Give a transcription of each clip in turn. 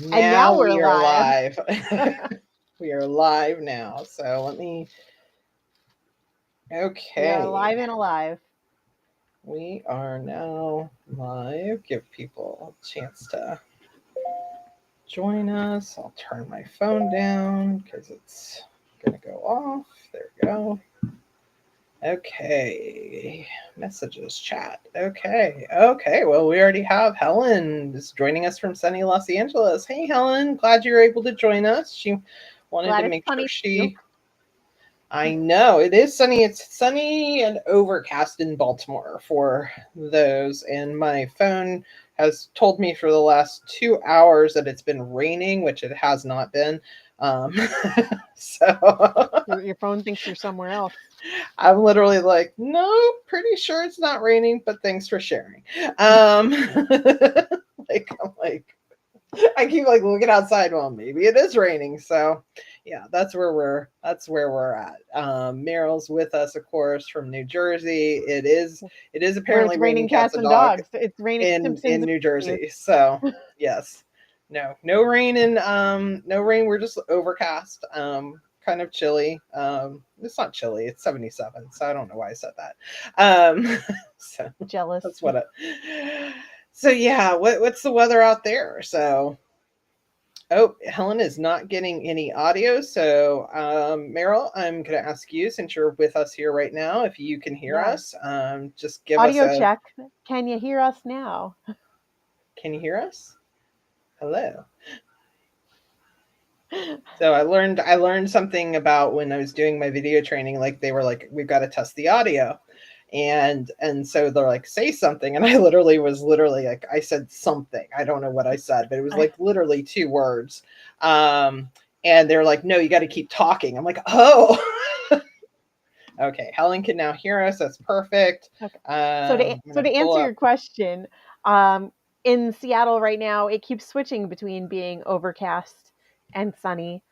And now Now we're we are live. live. We are live now. So let me. We are Okay. live and alive. We are now live. Give people a chance to join us. I'll turn my phone down because it's going to go off. There we go. Okay. Messages, chat. Okay. Okay. Well, we already have Helen is joining us from sunny Los Angeles. Hey, Helen. Glad you're able to join us. She wanted Glad to it's make sure funny too. I know it is sunny. It's sunny and overcast in Baltimore for those. And my phone has told me for the last 2 hours that it's been raining, which it has not been. Um, so Your phone thinks you're somewhere else. I'm literally like, no, pretty sure it's not raining, but thanks for sharing. Um, I'm like, I keep like looking outside. Well, maybe it is raining. So, yeah, that's where we're at. Meryl's with us, of course, from New Jersey. It is Where it's apparently raining raining cats cats and and dog dogs. It's raining in Simpsons New and Jersey. So, yes, no rain and no rain. We're just overcast. Kind of chilly. It's not chilly. It's 77. So I don't know why I said that. So jealous. that's what it. So yeah, what's the weather out there? So oh, Helen is not getting any audio. So, Meryl, I'm going to ask you, since you're with us here right now, if you can hear Yes. us, just give us Audio a. check. Can you hear us now? Can you hear us? Hello. So I learned something about when I was doing my video training. Like they were like, we've got to test the audio, and so they're like, say something, and I literally like I said something. I don't know what I said, but it was like literally 2 words. Um, and they're like, no, you got to keep talking. I'm like, oh. Okay, Helen can now hear us. That's perfect. Okay. I'm So gonna to pull answer up. your question, um, in Seattle right now, it keeps switching between being overcast and sunny.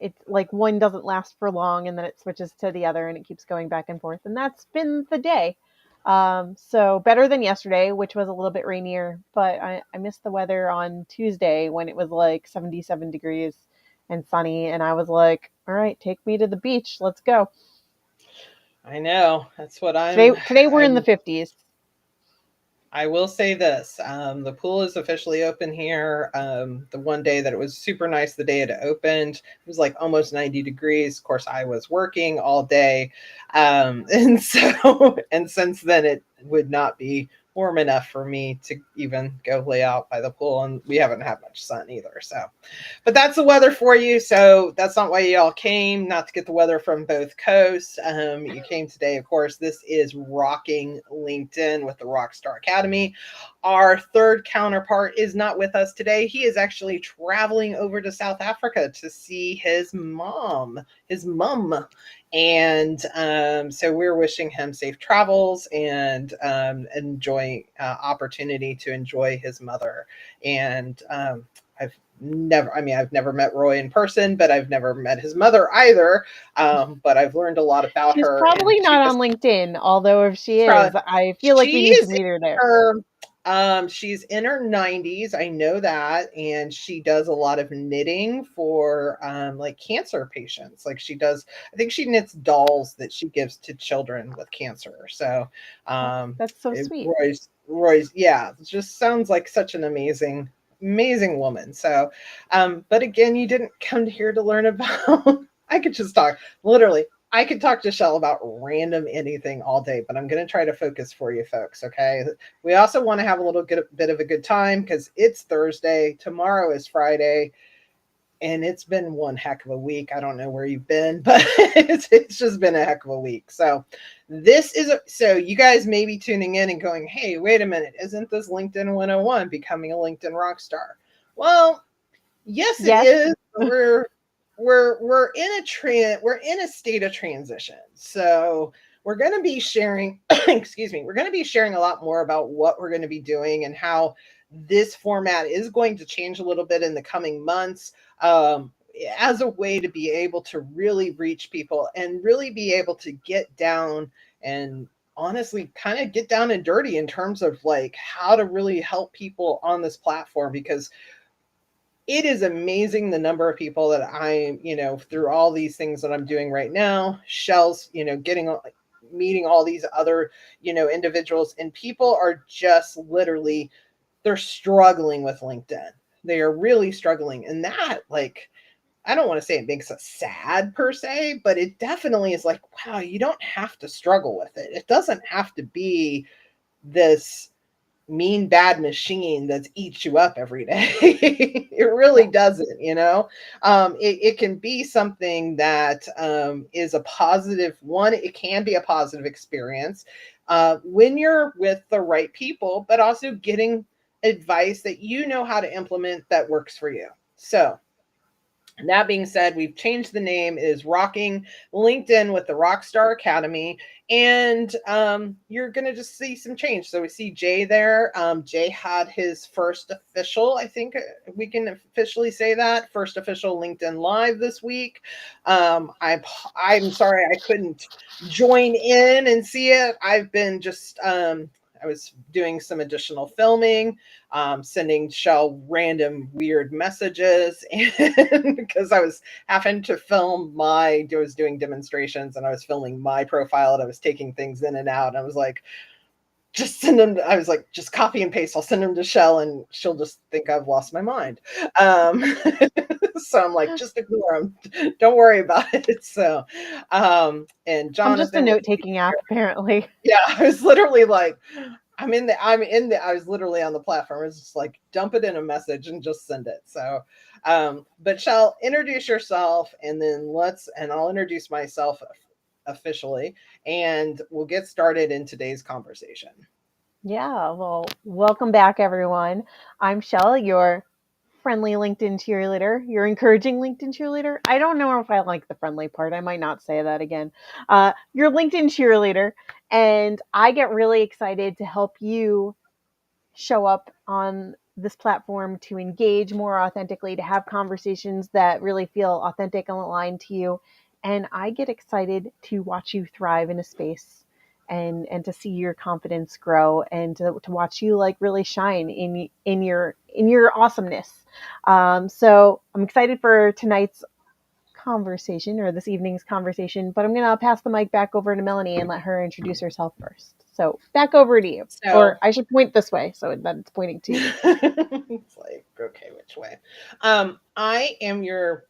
It's like one doesn't last for long, and then it switches to the other, and it keeps going back and forth. And that's been the day. So better than yesterday, which was a little bit rainier, but I missed the weather on Tuesday when it was like 77 degrees and sunny, and I was like, all right, take me to the beach, let's go. I know that's what Today we're in the I'm 50s. I will say this: the pool is officially open here. The one day that it was super nice, the day it opened, it was like almost 90 degrees. Of course, I was working all day, and so and since then it would not be warm enough for me to even go lay out by the pool, and we haven't had much sun either. So, but that's the weather for you. So that's not why y'all came, not to get the weather from both coasts. You came today, of course. This is Rocking LinkedIn with the Rockstar Academy. Our third counterpart is not with us today. He is actually traveling over to South Africa to see his mum. And so we're wishing him safe travels and enjoying opportunity to enjoy his mother. And I've never met Roy in person, but I've never met his mother either. But I've learned a lot about She's her, and probably not on LinkedIn, although if she she's probably is, I feel like we she need to is meet her there. her she's in her 90s. I know that, and she does a lot of knitting for like cancer patients. Like she does, I think she knits dolls that she gives to children with cancer. So That's so sweet. Roy's, yeah, it just sounds like such an amazing woman. So but again, you didn't come here to learn about I could just talk literally. I could talk to Shell about random anything all day, but I'm going to try to focus for you folks, okay? We also want to have a little bit of a good time because it's Thursday. Tomorrow is Friday, and it's been one heck of a week. I don't know where you've been, but it's just been a heck of a week. So so you guys may be tuning in and going, hey, wait a minute, isn't this LinkedIn 101 becoming a LinkedIn rock star? Well, yes, it Yes. is. But we're in we're in a state of transition. So we're going to be sharing excuse me, we're going to be sharing a lot more about what we're going to be doing and how this format is going to change a little bit in the coming months, as a way to be able to really reach people and really be able to get down and honestly kind of get down and dirty in terms of like how to really help people on this platform, because it is amazing the number of people that through all these things that I'm doing right now, Shell's, getting meeting all these other, individuals, and people are just literally, they're struggling with LinkedIn. They are really struggling. And that, like, I don't want to say it makes us sad per se, but it definitely is like, wow, you don't have to struggle with it. It doesn't have to be this mean bad machine that eats you up every day. It really Yeah. doesn't, it can be something that is a positive one. It can be a positive experience when you're with the right people, but also getting advice that you know how to implement that works for you. So that being said, we've changed the name. It is Rocking LinkedIn with the Rockstar Academy. And you're going to just see some change. So we see Jay there. Jay had his first official, I think we can officially say that, first official LinkedIn Live this week. I'm sorry I couldn't join in and see it. I've been just, I was doing some additional filming, sending Shell random weird messages, and because I was having to I was doing demonstrations and I was filming my profile and I was taking things in and out. And I was like, just send them. I was like, just copy and paste. I'll send them to Shell and she'll just think I've lost my mind. Um, so I'm like, just ignore them. Don't worry about it. So, and I'm just a Jonathan was, note taking app, apparently. yeah, I was literally like, I was literally on the platform. It's just like, dump it in a message and just send it. So, but Shell, introduce yourself, and then I'll introduce myself officially, and we'll get started in today's conversation. Yeah, well, welcome back, everyone. I'm Shell, your friendly LinkedIn cheerleader, your encouraging LinkedIn cheerleader. I don't know if I like the friendly part. I might not say that again. Your LinkedIn cheerleader. And I get really excited to help you show up on this platform to engage more authentically, to have conversations that really feel authentic and aligned to you. And I get excited to watch you thrive in a space and to see your confidence grow and to watch you like really shine in your awesomeness. So I'm excited for tonight's conversation or this evening's conversation, but I'm going to pass the mic back over to Melanie and let her introduce herself first. So back over to you, or So I should point this way so that it's pointing to you. it's like, okay, which way? I am your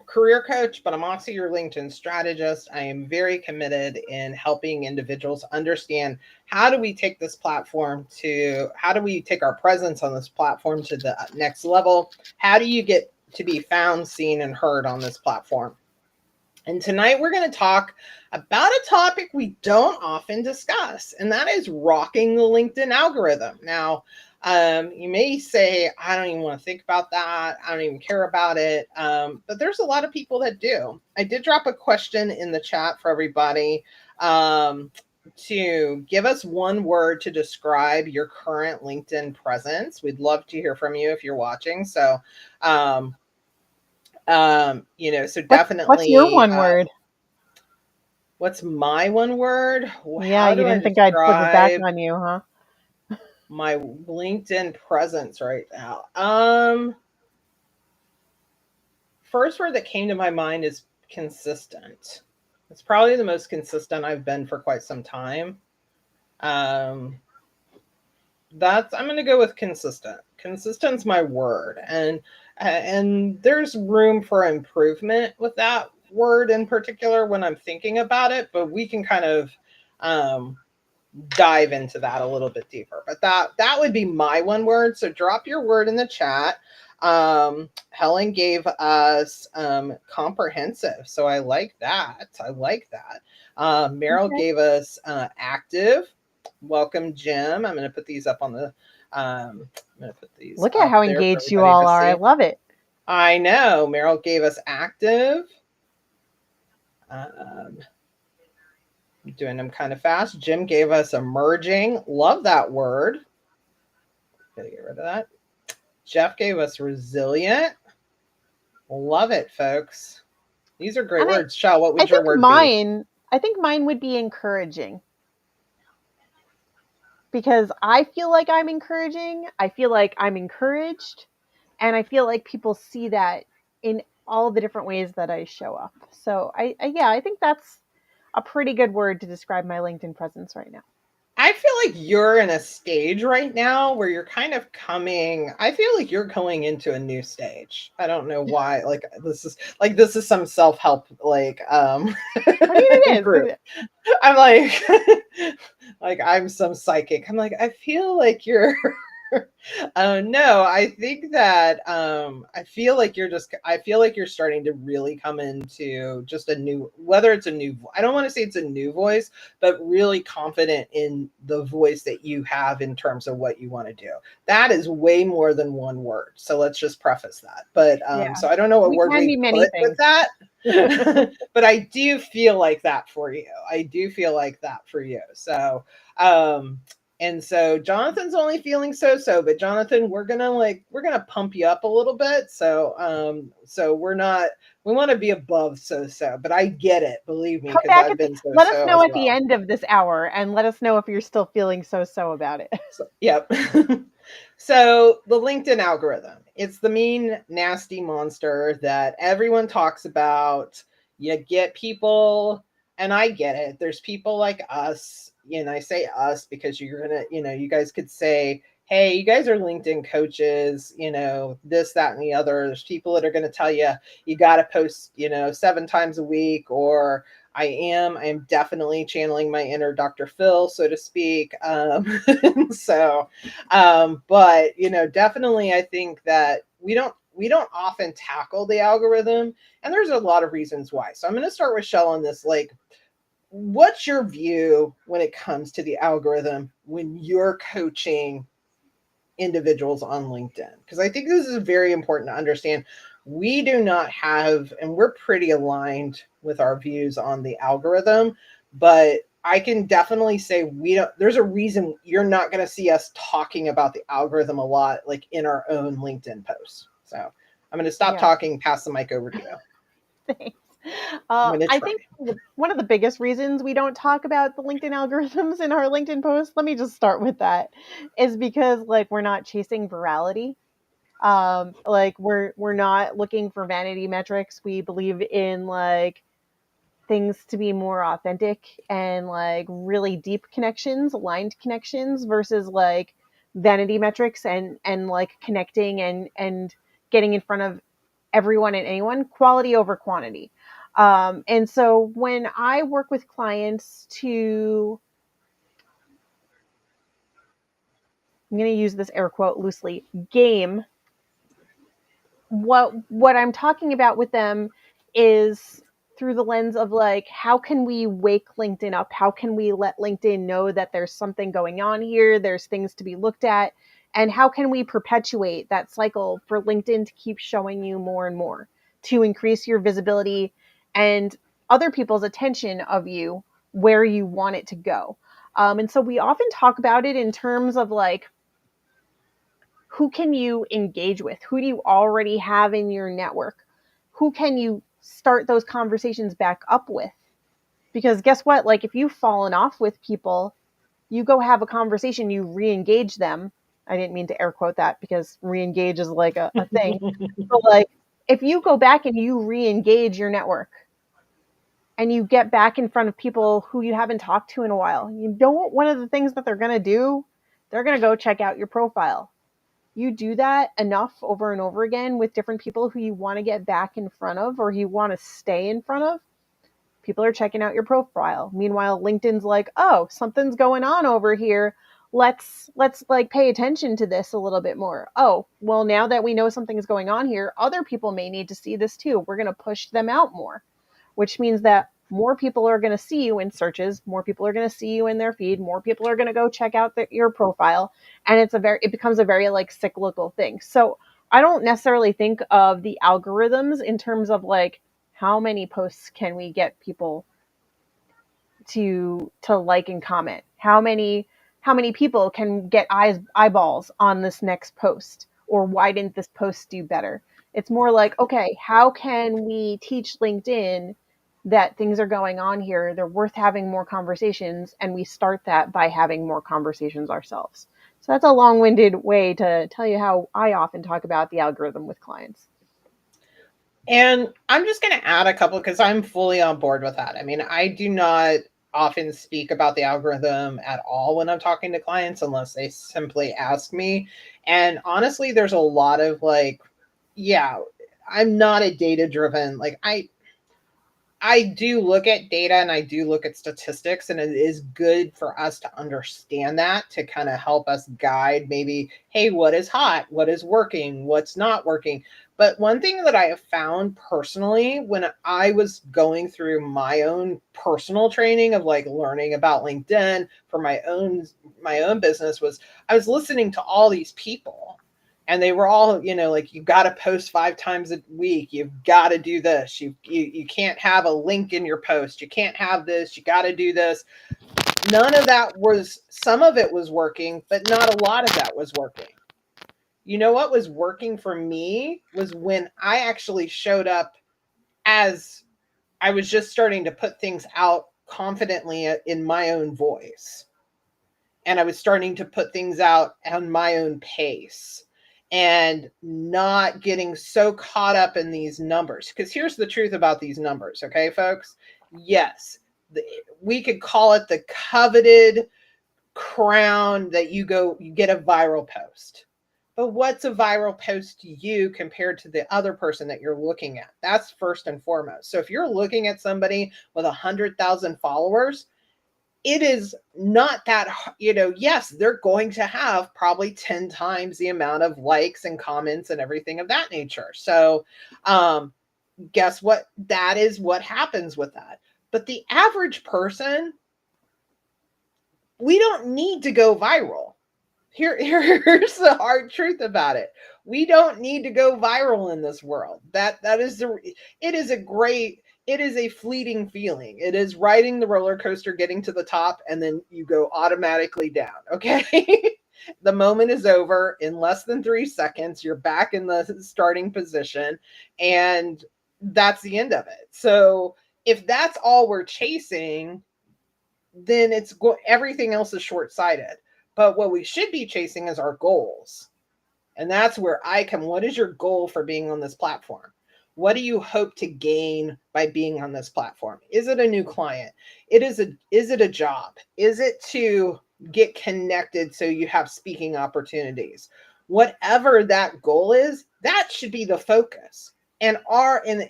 career coach, but I'm also your LinkedIn strategist. I am very committed in helping individuals understand how do we take this platform to, how do we take our presence on this platform to the next level? How do you get to be found, seen, and heard on this platform? And tonight we're going to talk about a topic we don't often discuss, and that is rocking the LinkedIn algorithm. Now, you may say, I don't even want to think about that. I don't even care about it. But there's a lot of people that do. I did drop a question in the chat for everybody to give us one word to describe your current LinkedIn presence. We'd love to hear from you if you're watching. So, so What's your definitely, one word? what's my one word? Yeah, How you do I didn't think I'd flip it back describe on you, huh? my LinkedIn presence right now? First word that came to my mind is consistent. It's probably the most consistent I've been for quite some time. Um, I'm going to go with consistent. Consistent's my word, and there's room for improvement with that word in particular when I'm thinking about it. But we can kind of um, dive into that a little bit deeper. But that would be my one word. So drop your word in the chat. Helen gave us comprehensive, so I like that. I like that. Meryl Okay. gave us active. Welcome, Jim. I'm going to put these up on the. I'm going to put these Look at up how there for engaged you everybody all to are. I see. love it. I know Meryl gave us active. Um, doing them kind of fast. Jim gave us emerging. Love that word. Gotta get rid of that. Jeff gave us resilient. Love it, folks. These are great And I, words. Shell, what I would your think word be? mine, I think mine would be encouraging because I feel like I'm encouraging. I feel like I'm encouraged. And I feel like people see that in all the different ways that I show up. So yeah, I think that's a pretty good word to describe my LinkedIn presence right now. I feel like you're in a stage right now where you're kind of coming. I feel like you're going into a new stage. I don't know why. This is some self help I mean, it is. group. I'm like I'm some psychic. I'm like I feel like you're no, I think that I feel like you're starting to really come into just a new, whether it's a new, I don't want to say it's a new voice, but really confident in the voice that you have in terms of what you want to do. That is way more than one word. So let's just preface that. But Yeah. so I don't know what We word can be we many put with things. that. But I do feel like that for you. I do feel like that for you. So um and so Jonathan's only feeling so, but Jonathan, we're gonna pump you up a little bit. So we want to be above so, but I get it, believe me, Come because back I've been let us so know as at the well. end of this hour and let us know if you're still feeling so about it. So, yep. So the LinkedIn algorithm, it's the mean, nasty monster that everyone talks about. You get people, and I get it. There's people like us, and I say us because you're gonna, you guys could say, hey, you guys are LinkedIn coaches, this, that, and the other. There's people that are gonna tell you you gotta post, 7 times a week, or I am definitely channeling my inner Dr. Phil, so to speak. So but definitely I think that we don't often tackle the algorithm, and there's a lot of reasons why. So I'm going to start with Shell on this. Like, what's your view when it comes to the algorithm when you're coaching individuals on LinkedIn? Because I think this is very important to understand. We do not have, and we're pretty aligned with our views on the algorithm, but I can definitely say we don't, there's a reason you're not going to see us talking about the algorithm a lot, like in our own LinkedIn posts. So I'm going to stop Yeah. talking, pass the mic over to you. Thanks. I'm going to I try. think one of the biggest reasons we don't talk about the LinkedIn algorithms in our LinkedIn posts, let me just start with that, is because like we're not chasing virality. Like we're not looking for vanity metrics. We believe in like things to be more authentic and like really deep connections, aligned connections versus like vanity metrics and like connecting and getting in front of everyone and anyone, quality over quantity. And so when I work with clients to, I'm going to use this air quote loosely, game, what I'm talking about with them is through the lens of like how can we wake LinkedIn up? How can we let LinkedIn know that there's something going on here, there's things to be looked at, and how can we perpetuate that cycle for LinkedIn to keep showing you more and more to increase your visibility and other people's attention of you where you want it to go. And so we often talk about it in terms of like who can you engage with? Who do you already have in your network? Who can you start those conversations back up with? Because guess what? Like if you've fallen off with people, you go have a conversation, you re-engage them. I didn't mean to air quote that because re-engage is like a thing. But like if you go back and you re-engage your network and you get back in front of people who you haven't talked to in a while, you know what one of the things that they're gonna do? They're gonna go check out your profile. You do that enough over and over again with different people who you want to get back in front of or you want to stay in front of, people are checking out your profile. Meanwhile, LinkedIn's like, "Oh, something's going on over here. Let's like pay attention to this a little bit more. Oh, well now that we know something's going on here, other people may need to see this too. We're going to push them out more." Which means that more people are going to see you in searches, more people are going to see you in their feed, more people are going to go check out your profile, and it becomes a very like cyclical thing. So I don't necessarily think of the algorithms in terms of like how many posts can we get people to like and comment, how many people can get eyeballs on this next post, or why didn't this post do better. It's more like, okay, how can we teach LinkedIn that things are going on here, they're worth having more conversations, and we start that by having more conversations ourselves. So that's a long-winded way to tell you how I often talk about the algorithm with clients. And I'm just going to add a couple because I'm fully on board with that. I mean, I do not often speak about the algorithm at all when I'm talking to clients unless they simply ask me. And honestly, there's a lot of like, yeah, I'm not a data driven, like I do look at data and I do look at statistics, and it is good for us to understand that to kind of help us guide maybe, hey, what is hot? What is working? What's not working? But one thing that I have found personally when I was going through my own personal training of like learning about LinkedIn for my own business was I was listening to all these people, and they were all, like, you got to post 5 times a week, you've got to do this, you can't have a link in your post, you can't have this, you got to do this. None of that was, some of it was working, but not a lot of that was working. You know what was working for me was when I actually showed up as I was just starting to put things out confidently in my own voice, and I was starting to put things out on my own pace and not getting so caught up in these numbers. Because here's the truth about these numbers, okay, folks? Yes, we could call it the coveted crown that you get a viral post. But what's a viral post to you compared to the other person that you're looking at? That's first and foremost. So if you're looking at somebody with 100,000 followers, it is not that, yes, they're going to have probably 10 times the amount of likes and comments and everything of that nature. So, guess what? That is what happens with that. But the average person, we don't need to go viral. Here's the hard truth about it. We don't need to go viral in this world. It is a fleeting feeling. It is riding the roller coaster, getting to the top, and then you go automatically down. Okay. The moment is over in less than 3 seconds. You're back in the starting position, and that's the end of it. So if that's all we're chasing, then everything else is short-sighted. But what we should be chasing is our goals. And that's where I come. What is your goal for being on this platform? What do you hope to gain by being on this platform? Is it a new client? Is it a job? Is it to get connected so you have speaking opportunities? Whatever that goal is, that should be the focus. And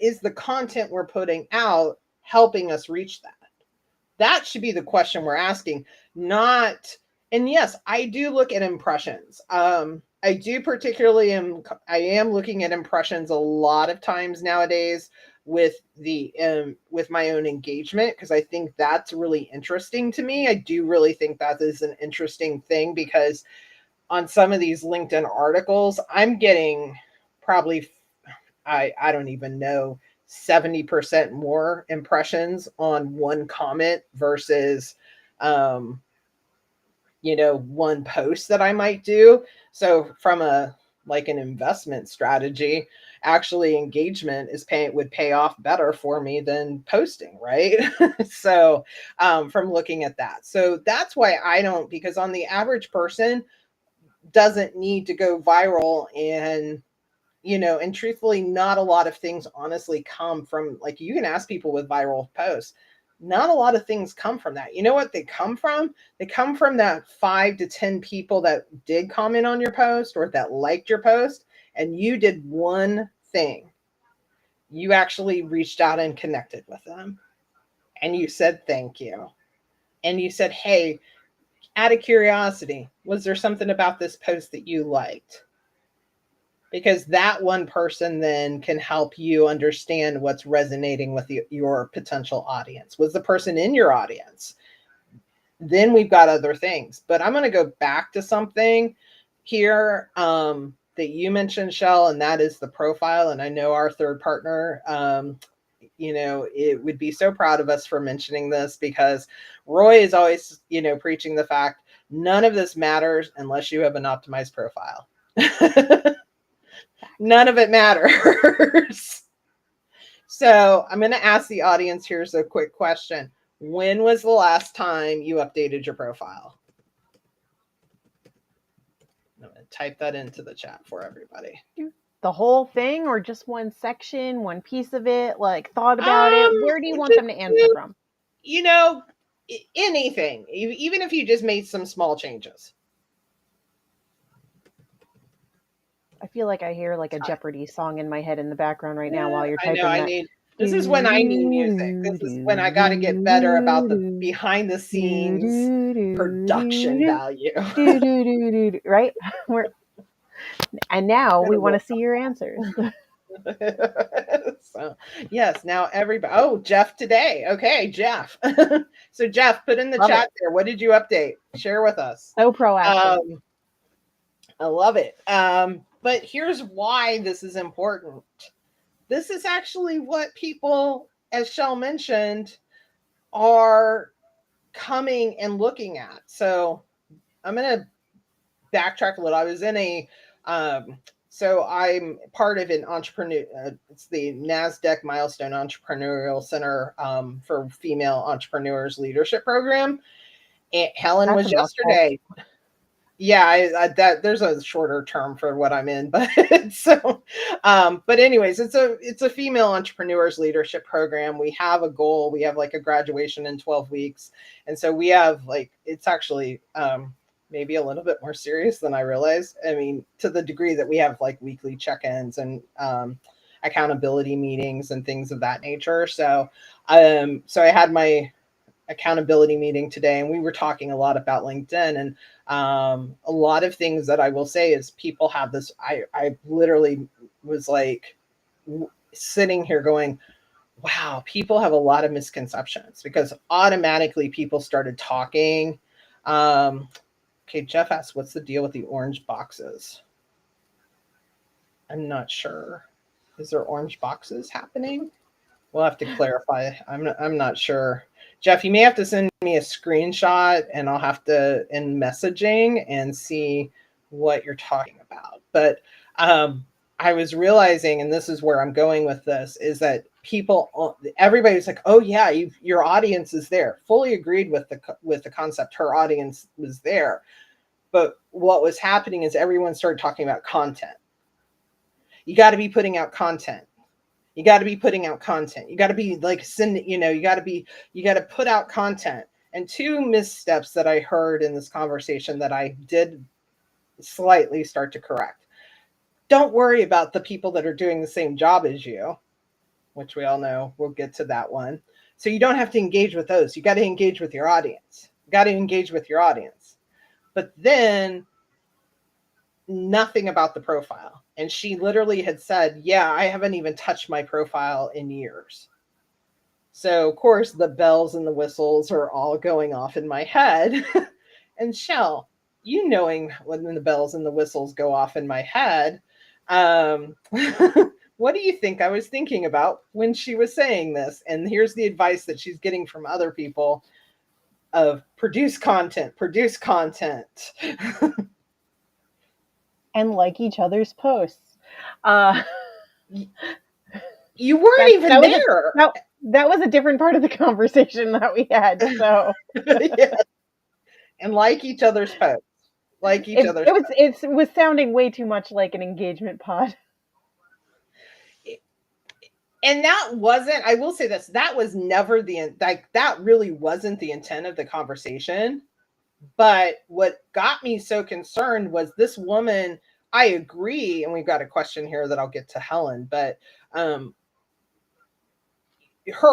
is the content we're putting out helping us reach that? That should be the question we're asking, not. And yes, I do look at impressions. I do I am looking at impressions a lot of times nowadays with with my own engagement, because I think that's really interesting to me. I do really think that is an interesting thing, because on some of these LinkedIn articles, I'm getting probably, I don't even know, 70% more impressions on one comment versus one post that I might do. So from an investment strategy, actually engagement would pay off better for me than posting, right? So from looking at that. So that's why I don't, because on the average person doesn't need to go viral, and truthfully, not a lot of things honestly come from, like, you can ask people with viral posts, not a lot of things come from that. You know what they come from? They come from that 5 to 10 people that did comment on your post or that liked your post, and you did one thing. You actually reached out and connected with them, and you said thank you. And you said, hey, out of curiosity, was there something about this post that you liked? Because that one person then can help you understand what's resonating with your potential audience. Was the person in your audience? Then we've got other things. But I'm going to go back to something here that you mentioned, Shell, and that is the profile. And I know our third partner, it would be so proud of us for mentioning this, because Roy is always, preaching the fact none of this matters unless you have an optimized profile. None of it matters. So I'm going to ask the audience, here's a quick question. When was the last time you updated your profile? type that into the chat for everybody. The whole thing or just one section, one piece of it, like thought about it? Um, Where do you want just them to answer from? you know, anything, even if you just made some small changes. I feel like I hear like a Jeopardy song in my head in the background right now while you're I know typing I that. need, this is when I need music. This is when I got to get better about the behind the scenes production value. Right? And now we want to see your answers. So, yes, now everybody. Oh, Jeff today. Okay, Jeff. So, Jeff, put in the Love it. chat there. What did you update? Share with us. So proactive. I love it. But here's why this is important. This is actually what people, as Shell mentioned, are coming and looking at. So I'm going to backtrack a little. I was in a, so I'm part of an entrepreneur, it's the NASDAQ Milestone Entrepreneurial Center for Female Entrepreneurs Leadership Program. And Helen That's was a mouthful. yesterday. Yeah, that there's a shorter term for what I'm in, but so, but anyways, it's a female entrepreneurs leadership program. We have a goal. We have like a graduation in 12 weeks, and so we have like, it's actually maybe a little bit more serious than I realized. I mean, to the degree that we have like weekly check-ins and accountability meetings and things of that nature. So I had my accountability meeting today, and we were talking a lot about LinkedIn, and a lot of things that I will say is people have this. I literally was like sitting here going, wow, people have a lot of misconceptions, because automatically people started talking. Okay, Jeff asked, what's the deal with the orange boxes? I'm not sure. Is there orange boxes happening? We'll have to clarify. I'm not sure. Jeff, you may have to send me a screenshot, and I'll have to in messaging and see what you're talking about. But I was realizing, and this is where I'm going with this, is that everybody's like, oh yeah, your audience is there. Fully agreed with the concept. Her audience was there. But what was happening is everyone started talking about content. You got to be putting out content. You got to be putting out content. You got to be like you got to put out content. And two missteps that I heard in this conversation that I did slightly start to correct. Don't worry about the people that are doing the same job as you, which we all know. We'll get to that one. So you don't have to engage with those. You got to engage with your audience. You got to engage with your audience. But then nothing about the profile. And she literally had said, yeah, I haven't even touched my profile in years. So, of course, the bells and the whistles are all going off in my head. And Shell, you knowing when the bells and the whistles go off in my head, what do you think I was thinking about when she was saying this? And here's the advice that she's getting from other people of produce content, produce content. And like each other's posts. Uh, You weren't even there. That was a different part of the conversation that we had. So Yeah. And like each other's posts. Like each other's posts. It was sounding way too much like an engagement pod. And that wasn't, I will say this, that was never that really wasn't the intent of the conversation. But what got me so concerned was this woman, I agree, and we've got a question here that I'll get to Helen, but her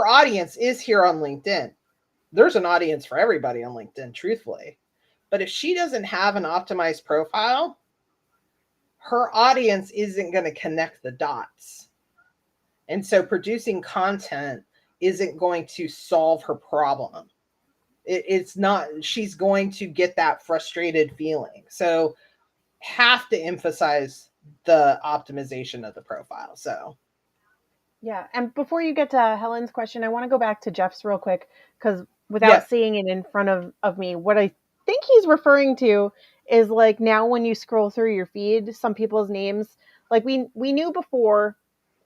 audience is here on LinkedIn. There's an audience for everybody on LinkedIn, truthfully. But if she doesn't have an optimized profile, her audience isn't going to connect the dots. And so producing content isn't going to solve her problem. It's not, she's going to get that frustrated feeling. So have to emphasize the optimization of the profile. So yeah. And before you get to Helen's question, I want to go back to Jeff's real quick, because without seeing it in front of me, what I think he's referring to is like now when you scroll through your feed, some people's names, like we knew before,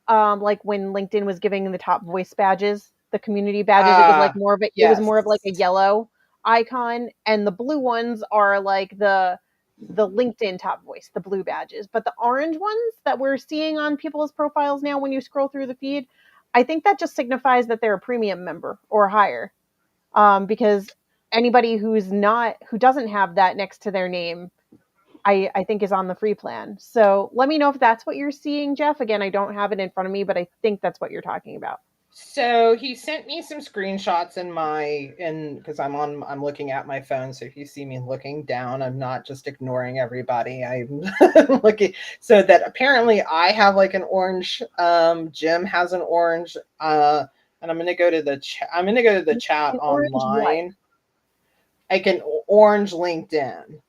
like when LinkedIn was giving the top voice badges, the community badges, it was like it was more of like a yellow icon, and the blue ones are like the the LinkedIn top voice, the blue badges. But the orange ones that we're seeing on people's profiles now when you scroll through the feed, I think that just signifies that they're a premium member or higher. Because anybody who doesn't have that next to their name, I think is on the free plan. So let me know if that's what you're seeing, Jeff. Again, I don't have it in front of me, but I think that's what you're talking about. So he sent me some screenshots because I'm looking at my phone. So if you see me looking down, I'm not just ignoring everybody. I'm looking, so that apparently I have like an orange. Jim has an orange. And I'm gonna go to the I'm gonna go to the chat An orange what? online. I can orange LinkedIn.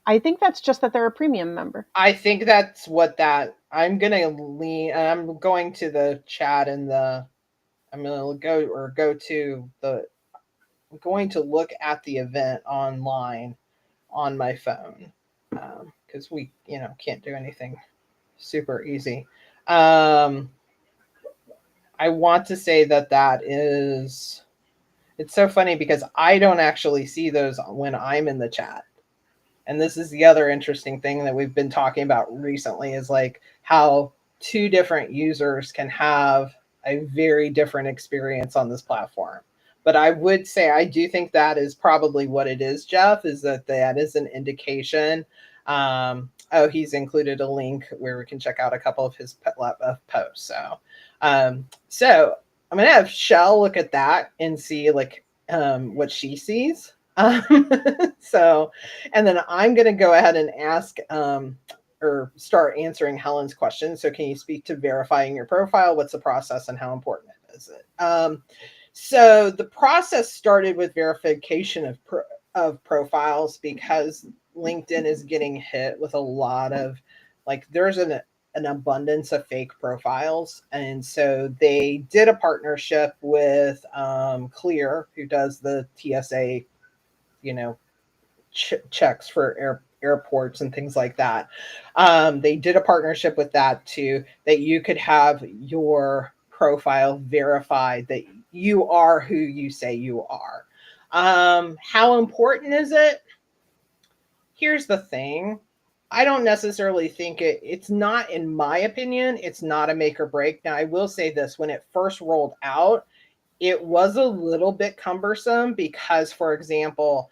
I think that's just that they're a premium member. I think that's what that. I'm gonna lean. I'm going to the chat and the. I'm gonna go to the. I'm going to look at the event online on my phone because we can't do anything super easy. I want to say that is. It's so funny because I don't actually see those when I'm in the chat. And this is the other interesting thing that we've been talking about recently is like how two different users can have a very different experience on this platform. But I would say I do think that is probably what it is, Jeff, is that is an indication. Oh, he's included a link where we can check out a couple of his posts. So I'm gonna have Shell look at that and see like what she sees. So, and then I'm going to go ahead and ask or start answering Helen's question. So, can you speak to verifying your profile? What's the process and how important is it? So, the process started with verification of profiles because LinkedIn is getting hit with a lot of like there's an abundance of fake profiles. And so they did a partnership with Clear, who does the TSA, checks for airports and things like that. They did a partnership with that too, that you could have your profile verified that you are who you say you are. How important is it? Here's the thing. I don't necessarily think it's not, in my opinion, it's not a make or break. Now, I will say this, when it first rolled out, it was a little bit cumbersome because, for example,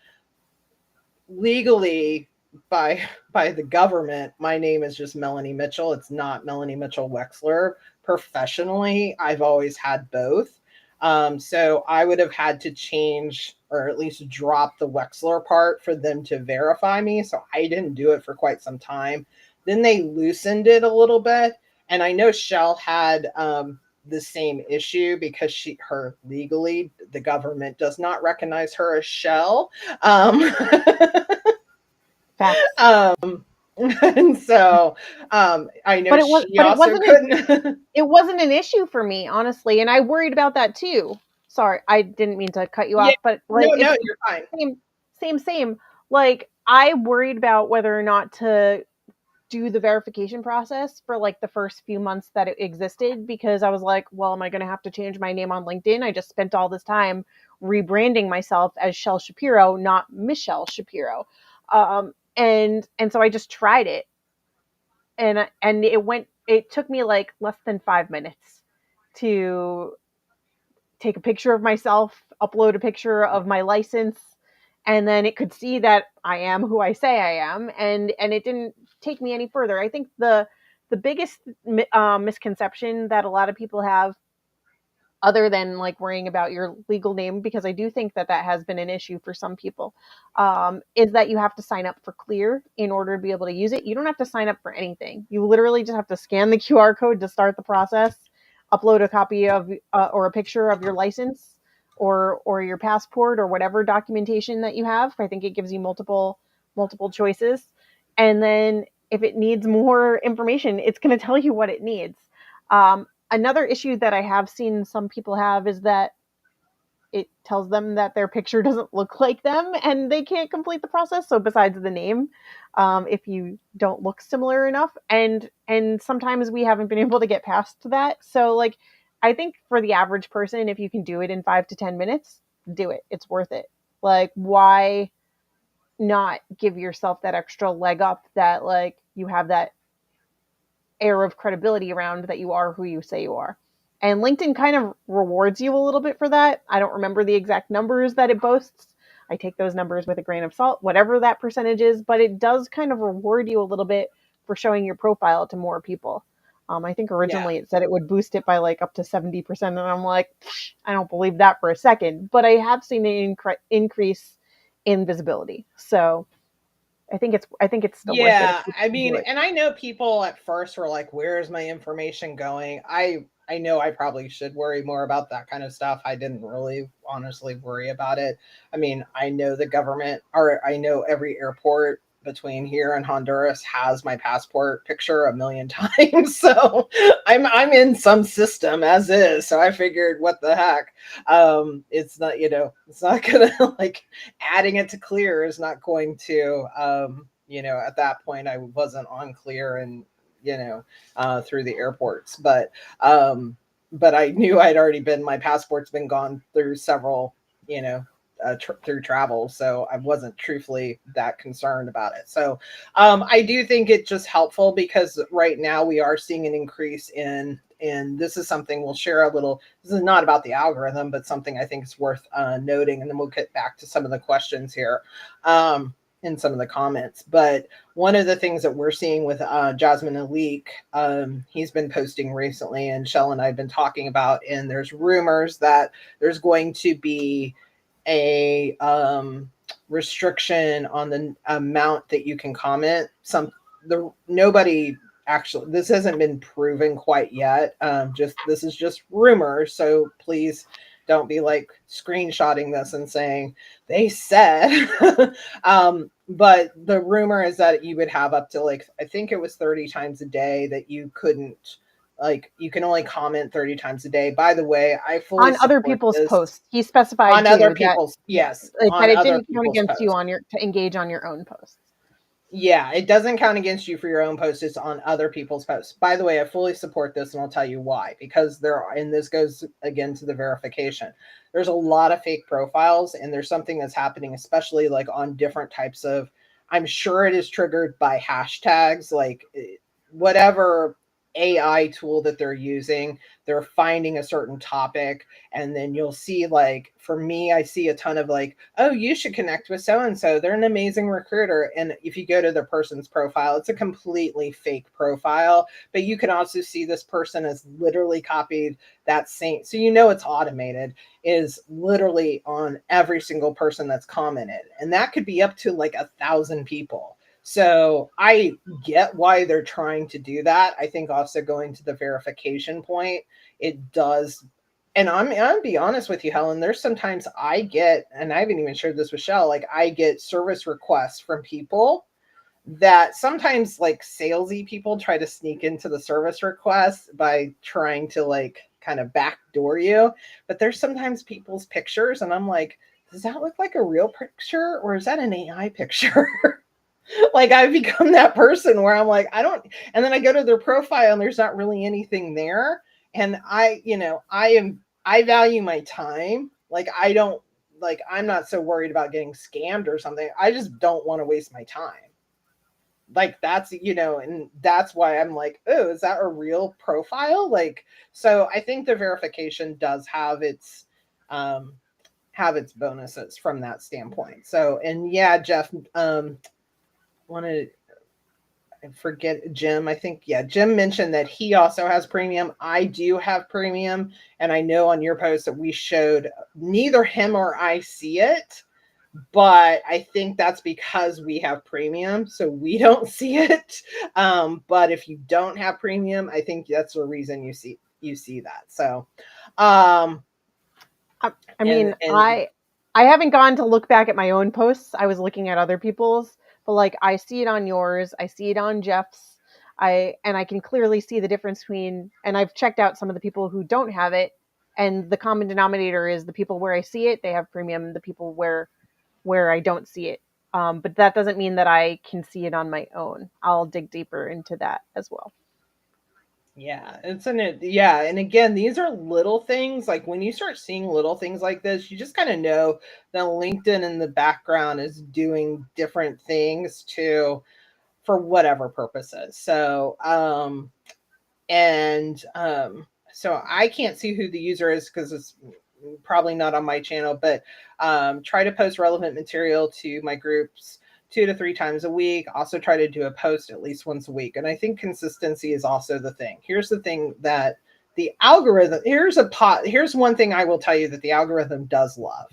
legally by the government, my name is just Melanie Mitchell. It's not Melanie Mitchell Wexler. Professionally, I've always had both. So I would have had to change or at least drop the Wexler part for them to verify me. So I didn't do it for quite some time. Then they loosened it a little bit. And I know Shell had the same issue because her legally, the government does not recognize her as Shell. Facts. And so I know she also couldn't. It wasn't an issue for me, honestly, and I worried about that too. Sorry, I didn't mean to cut you Yeah, off, but like no, you're fine. same. Like I worried about whether or not to do the verification process for like the first few months that it existed because I was like, well, am I going to have to change my name on LinkedIn? I just spent all this time rebranding myself as Shell Shapiro, not Michelle Shapiro. And so I just tried it, and it took me like less than 5 minutes to take a picture of myself, upload a picture of my license, and then it could see that I am who I say I am, and it didn't take me any further. I think the biggest misconception that a lot of people have, other than like worrying about your legal name, because I do think that has been an issue for some people, is that you have to sign up for Clear in order to be able to use it. You don't have to sign up for anything. You literally just have to scan the QR code to start the process, upload a copy of or a picture of your license or your passport or whatever documentation that you have. I think it gives you multiple choices, and then if it needs more information, it's going to tell you what it needs. Another issue that I have seen some people have is that it tells them that their picture doesn't look like them and they can't complete the process. So besides the name, if you don't look similar enough, and sometimes we haven't been able to get past that. So like, I think for the average person, if you can do it in 5 to 10 minutes, do it. It's worth it. Like, why not give yourself that extra leg up, that like you have that air of credibility around that you are who you say you are. And LinkedIn kind of rewards you a little bit for that. I don't remember the exact numbers that it boasts. I take those numbers with a grain of salt, whatever that percentage is, but it does kind of reward you a little bit for showing your profile to more people. I think Yeah. originally it said it would boost it by like up to 70%. And I'm like, I don't believe that for a second, but I have seen an increase in visibility. So I think it's still worth it if Yeah, I people do mean, it. and I know people at first were like, "Where's my information going?" I know I probably should worry more about that kind of stuff. I didn't really honestly worry about it. I mean, I know the government, or I know every airport between here and Honduras has my passport picture a million times. So I'm in some system as is. So I figured, what the heck? It's not, it's not gonna like adding it to clear is not going to at that point I wasn't on clear and through the airports, but I knew I'd already been, my passport's been gone through several, through travel, so I wasn't truthfully that concerned about it. So I do think it's just helpful because right now we are seeing an increase in, and this is something we'll share a little. This is not about the algorithm, but something I think is worth noting, and then we'll get back to some of the questions here in some of the comments. But one of the things that we're seeing with Jasmine Alik, he's been posting recently, and Shell and I have been talking about, and there's rumors that there's going to be a restriction on the amount that you can comment. Nobody actually, this hasn't been proven quite yet. Just this is just rumors, so please don't be like screenshotting this and saying they said. But the rumor is that you would have up to, like, I think it was 30 times a day that you couldn't, like, you can only comment 30 times a day. By the way, I fully On other support people's this. posts. He specified On other too that people's, yes, that on it other didn't count people's against you posts. on your to engage on your own posts. Yeah, it doesn't count against you for your own posts. It's on other people's posts. By the way, I fully support this, and I'll tell you why. Because there are, and this goes again to the verification. There's a lot of fake profiles, and there's something that's happening, especially like on different types of. I'm sure it is triggered by hashtags, like whatever AI tool that they're using. They're finding a certain topic, and then you'll see, like, for me, I see a ton of like, oh, you should connect with so and so, they're an amazing recruiter. And if you go to the person's profile, it's a completely fake profile, but you can also see this person has literally copied that same, so it's automated, is literally on every single person that's commented, and that could be up to like 1,000 people. So I get why they're trying to do that. I think also, going to the verification point, it does. And I'm be honest with you, Helen. There's sometimes I get, and I haven't even shared this with Shell, like I get service requests from people that sometimes, like, salesy people try to sneak into the service request by trying to like kind of backdoor you. But there's sometimes people's pictures, and I'm like, does that look like a real picture or is that an AI picture? Like, I've become that person where I'm like, I don't, and then I go to their profile and there's not really anything there. And I value my time. Like, I don't, like, I'm not so worried about getting scammed or something. I just don't want to waste my time. Like, that's, and that's why I'm like, oh, is that a real profile? Like, so I think the verification does have its bonuses from that standpoint. So, and yeah, Jeff, wanted, I forget, Jim, I think, yeah, Jim mentioned that he also has premium. I do have premium, and I know on your post that we showed neither him or I see it, but I think that's because we have premium, so we don't see it. But if you don't have premium, I think that's the reason you see that. So, um, I and mean, I haven't gone to look back at my own posts. I was looking at other people's, but like I see it on yours, I see it on Jeff's. I can clearly see the difference between, and I've checked out some of the people who don't have it, and the common denominator is the people where I see it, they have premium, the people where I don't see it. But that doesn't mean that I can see it on my own. I'll dig deeper into that as well. Yeah, yeah, and again, these are little things. Like when you start seeing little things like this, you just kind of know that LinkedIn in the background is doing different things to for whatever purposes. And so I can't see who the user is because it's probably not on my channel, but try to post relevant material to my groups 2 to 3 times a week. Also try to do a post at least once a week. And I think consistency is also the thing. Here's the thing that the algorithm, here's one thing I will tell you that the algorithm does love.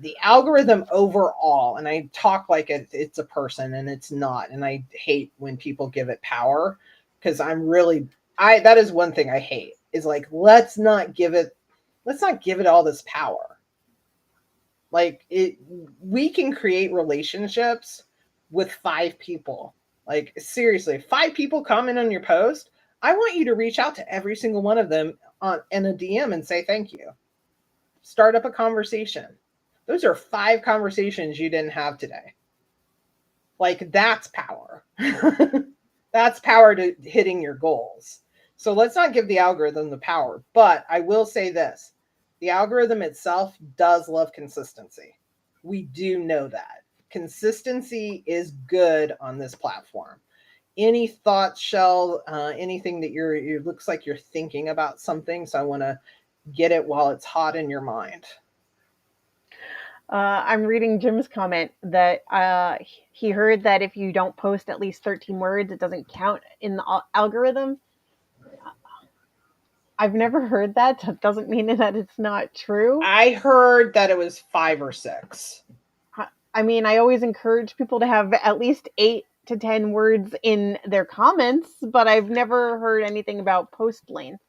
The algorithm overall, and I talk like it's a person and it's not, and I hate when people give it power because I that is one thing I hate is like let's not give it all this power. Like we can create relationships with 5 people. Like seriously, 5 people comment on your post. I want you to reach out to every single one of them in a DM and say thank you. Start up a conversation. Those are 5 conversations you didn't have today. Like that's power. That's power to hitting your goals. So let's not give the algorithm the power. But I will say this, the algorithm itself does love consistency. We do know that. Consistency is good on this platform. Any thoughts, Shell? Anything that it looks like you're thinking about something. So I want to get it while it's hot in your mind. I'm reading Jim's comment that he heard that if you don't post at least 13 words, it doesn't count in the algorithm. I've never heard that. That doesn't mean that it's not true. I heard that it was 5 or 6. I mean, I always encourage people to have at least 8 to 10 words in their comments, but I've never heard anything about post length.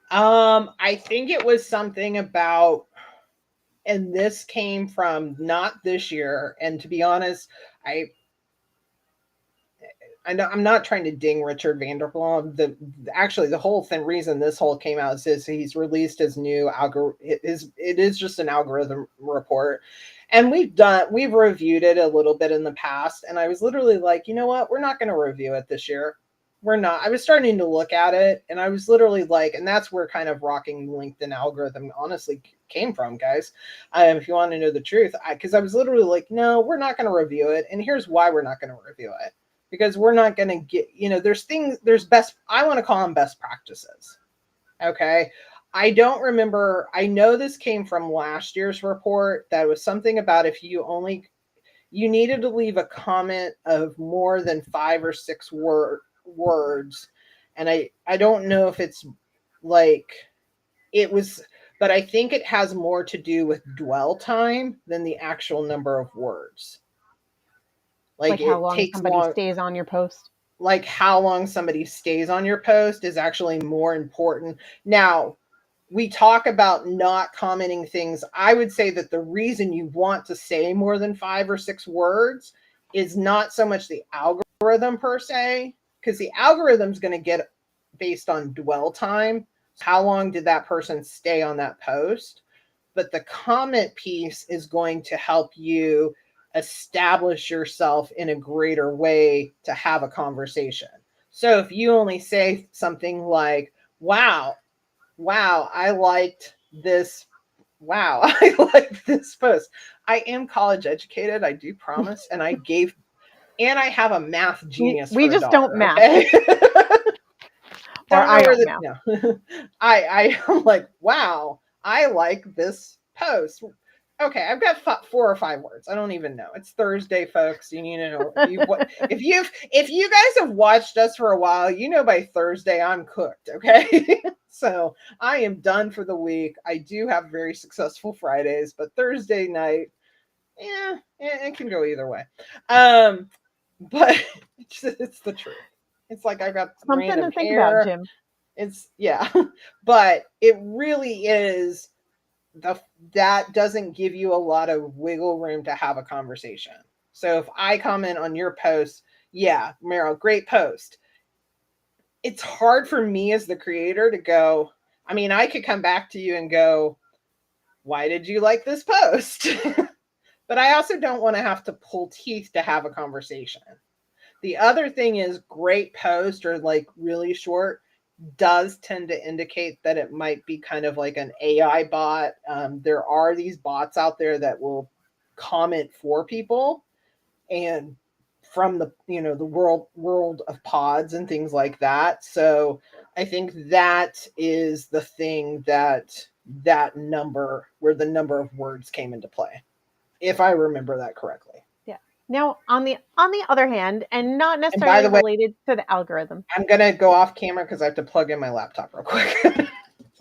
I think it was something about, and this came from not this year. And to be honest, I'm not trying to ding Richard Vanderbilt. Actually the whole thing reason this whole came out is he's released his new algorithm. It is just an algorithm report, and we've reviewed it a little bit in the past. And I was literally like, you know what, we're not going to review it this year. We're not. I was starting to look at it, and I was literally like, and that's where kind of rocking LinkedIn algorithm honestly came from, guys. If you want to know the truth, because I was literally like, no, we're not going to review it, and here's why we're not going to review it, because we're not going to get, there's best, I want to call them best practices. Okay. I don't remember. I know this came from last year's report that was something about if you needed to leave a comment of more than 5 or 6 words. And I don't know if it's like it was, but I think it has more to do with dwell time than the actual number of words. Like Like how it long takes somebody long, stays on your post. like how long somebody stays on your post is actually more important. Now, we talk about not commenting things. I would say that the reason you want to say more than 5 or 6 words is not so much the algorithm per se, because the algorithm's going to get based on dwell time. How long did that person stay on that post? But the comment piece is going to help you establish yourself in a greater way to have a conversation. So if you only say something like, wow, I liked this. Wow, I like this post. I am college educated, I do promise. And I have a math genius We for a just don't daughter, math, okay? or Don't know I where don't the math. no. I'm like, wow, I like this post. Okay, I've got 4 or 5 words. I don't even know. It's Thursday, folks. You need to know if you guys have watched us for a while, you know by Thursday I'm cooked. Okay, so I am done for the week. I do have very successful Fridays, but Thursday night, yeah, it can go either way. But it's the truth. It's like I've got Something random to think about, hair. Jim. It's yeah, but it really is the that doesn't give you a lot of wiggle room to have a conversation. So if I comment on your post, yeah, Meryl, great post. It's hard for me as the creator to go, I mean, I could come back to you and go, why did you like this post? But I also don't want to have to pull teeth to have a conversation. The other thing is great post or like really short. does tend to indicate that it might be kind of like an AI bot. There are these bots out there that will comment for people, and from the, you know, the world of pods and things like that. So I think that is the thing that that number, where the number of words came into play, if I remember that correctly. Yeah. Now, on the other hand, and not And by necessarily the way, related to the algorithm. I'm gonna go off camera because I have to plug in my laptop real quick.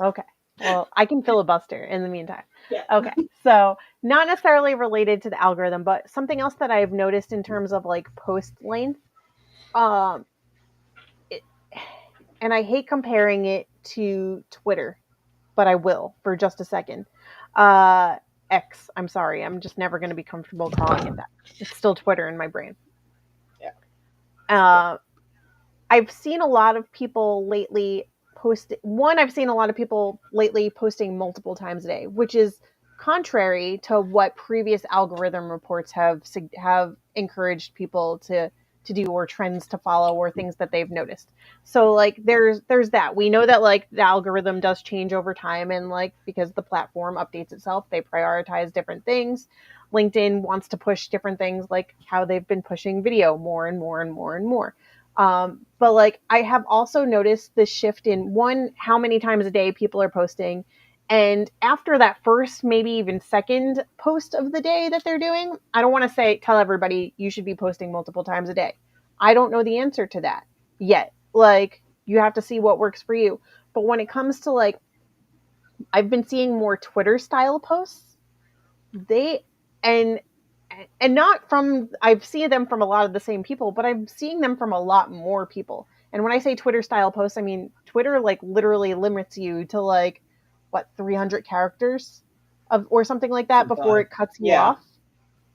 Okay. Well, I can filibuster in the meantime. Yeah. Okay. So, not necessarily related to the algorithm, but something else that I've noticed in terms of like post length. Um, it, and I hate comparing it to Twitter, but I will for just a second. Uh, X. I'm sorry. I'm just never going to be comfortable calling it that. It's still Twitter in my brain. Yeah. Uh, I've seen a lot of people lately I've seen a lot of people lately posting multiple times a day, which is contrary to what previous algorithm reports have encouraged people to do, or trends to follow, or things that they've noticed. So like there's that. We know that like the algorithm does change over time, and like because the platform updates itself, they prioritize different things. LinkedIn wants to push different things, like how they've been pushing video more and more and more and more. But like I have also noticed the shift in one, how many times a day people are posting. And after that first, maybe even second post of the day that they're doing, I don't want to say tell everybody you should be posting multiple times a day. I don't know the answer to that yet. Like you have to see what works for you. But when it comes to like, I've been seeing more Twitter style posts. They and not from, I've seen them from a lot of the same people, but I'm seeing them from a lot more people. And when I say Twitter style posts, I mean Twitter like literally limits you to like what, 300 characters of or something like that before Sometimes. it cuts you Yeah. off.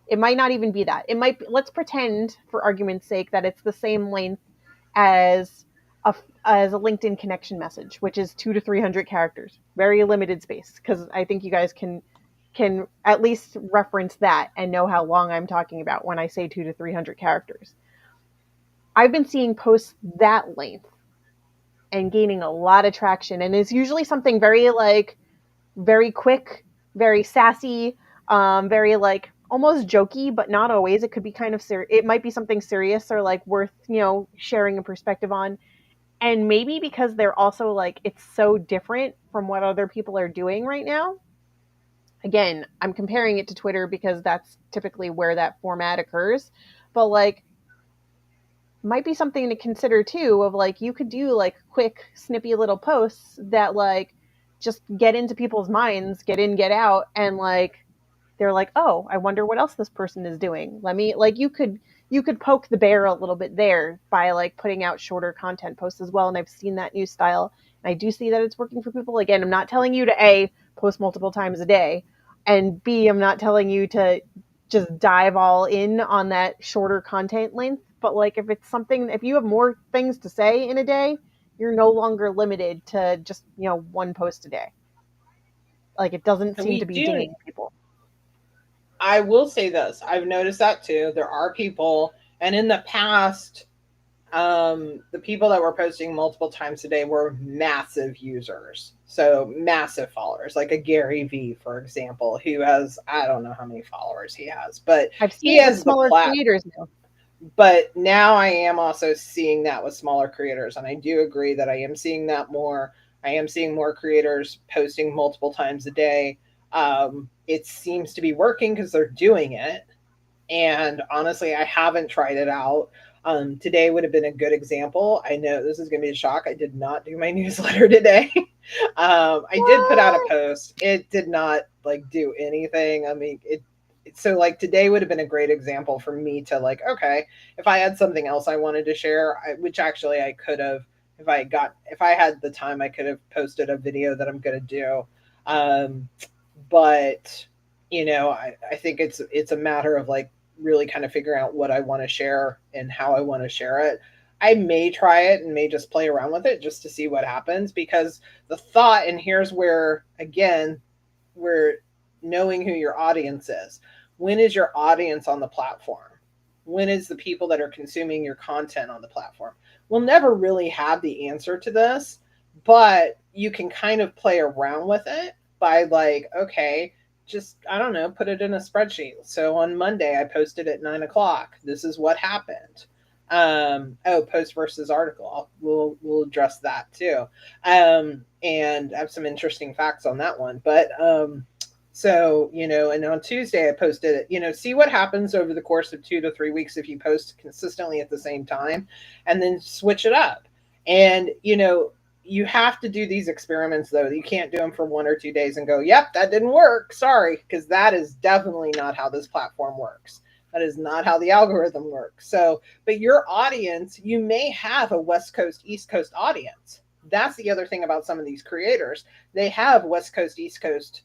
It might not even be that. It might be, let's pretend for argument's sake that it's the same length as as a LinkedIn connection message, which is 2 to 300 characters. Very limited space, because I think you guys can at least reference that and know how long I'm talking about when I say 2 to 300 characters. I've been seeing posts that length and gaining a lot of traction, and it's usually something very like very quick, very sassy, very like almost jokey, but not always. It could be kind of it might be something serious or like worth, sharing a perspective on. And maybe because they're also like it's so different from what other people are doing right now. Again, I'm comparing it to Twitter because that's typically where that format occurs. But like might be something to consider too, of like you could do like quick snippy little posts that like just get into people's minds, get in, get out, and like they're like, oh, I wonder what else this person is doing. Let me like you could poke the bear a little bit there by like putting out shorter content posts as well. And I've seen that new style. And I do see that it's working for people. Again, I'm not telling you to A, post multiple times a day, and B, I'm not telling you to just dive all in on that shorter content length. But like if it's something, if you have more things to say in a day, you're no longer limited to just, one post a day. Like it doesn't And seem to we be do, dinging people. I will say this. I've noticed that too. There are people, and in the past, the people that were posting multiple times a day were massive users. So massive followers, like a Gary V, for example, who has, I don't know how many followers he has, but I've he seen it with has the smaller plat. creators now. But now I am also seeing that with smaller creators. And I do agree that I am seeing that more. I am seeing more creators posting multiple times a day. It seems to be working because they're doing it. And honestly, I haven't tried it out. Today would have been a good example. I know this is going to be a shock. I did not do my newsletter today. I did put out a What? post. It did not like do anything. I mean, so like today would have been a great example for me to like, okay, if I had something else I wanted to share, which actually I could have, if I had the time, I could have posted a video that I'm going to do. Um, but I think it's a matter of like really kind of figuring out what I want to share and how I want to share it. I may try it and may just play around with it just to see what happens, because the thought, and here's where again, we're knowing who your audience is. When is your audience on the platform? When is the people that are consuming your content on the platform? We'll never really have the answer to this, but you can kind of play around with it by like, okay, just, I don't know, put it in a spreadsheet. So on Monday I posted at 9 o'clock, this is what happened. Oh, post versus article, we'll address that too. And I have some interesting facts on that one. But so, and on Tuesday I posted it, see what happens over the course of 2 to 3 weeks if you post consistently at the same time, and then switch it up. And you have to do these experiments, though. You can't do them for 1 or 2 days and go, yep, that didn't work, sorry, because that is definitely not how this platform works. That is not how the algorithm works. So, but your audience, you may have a West Coast, East Coast audience. That's the other thing about some of these creators. They have West Coast, East Coast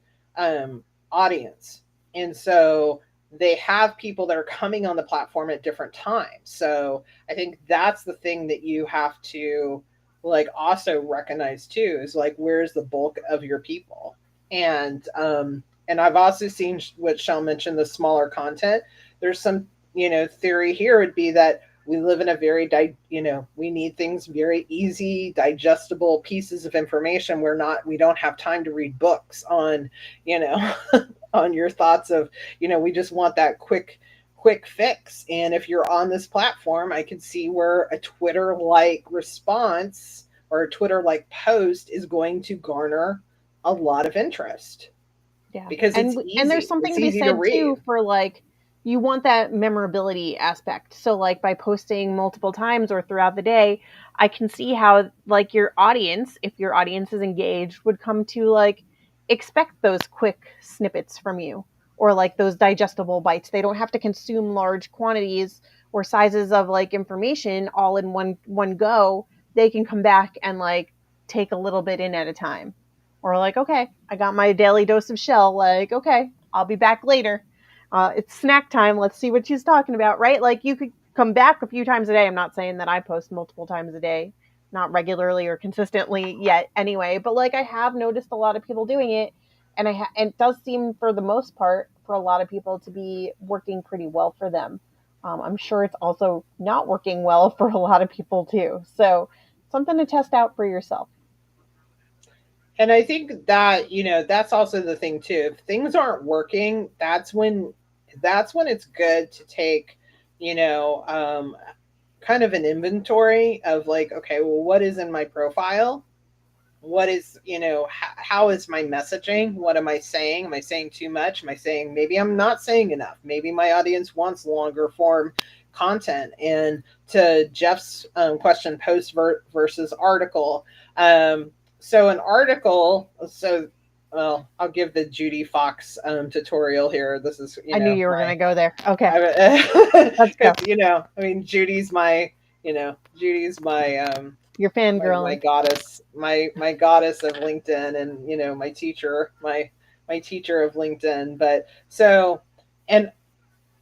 audience. And so they have people that are coming on the platform at different times. So I think that's the thing that you have to like also recognize too, is like, where's the bulk of your people? And I've also seen what Shell mentioned, the smaller content. There's some, theory here would be that we live in a very we need things very easy, digestible pieces of information. We don't have time to read books on, on your thoughts of, we just want that quick fix. And if you're on this platform, I can see where a Twitter like response or a Twitter like post is going to garner a lot of interest Yeah. because it's And there's easy. something It's to be easy to said read. too for like you want that memorability aspect. So like by posting multiple times or throughout the day, I can see how like your audience, if your audience is engaged, would come to like expect those quick snippets from you or like those digestible bites. They don't have to consume large quantities or sizes of like information all in one go. They can come back and like take a little bit in at a time. Or like, okay, I got my daily dose of Shell. Like, okay, I'll be back later. It's snack time. Let's see what she's talking about, right? Like, you could come back a few times a day. I'm not saying that I post multiple times a day, not regularly or consistently yet, anyway. But like, I have noticed a lot of people doing it, and and it does seem, for the most part, for a lot of people to be working pretty well for them. I'm sure it's also not working well for a lot of people too. So, something to test out for yourself. And I think that, that's also the thing too. If things aren't working, that's when it's good to take, you know, um, kind of an inventory of like, okay, well, what is in my profile? What is, how is my messaging? What am I saying? Am I saying too much? Am I saying, maybe I'm not saying enough? Maybe my audience wants longer form content. And to Jeff's question, post versus article. So an article, so well, I'll give the Judy Fox tutorial here. This is, I knew you were going my to go there. Okay, let's because go. I mean, Judy's my You're my fangirling. goddess, my goddess of LinkedIn, and my teacher, my teacher of LinkedIn. But and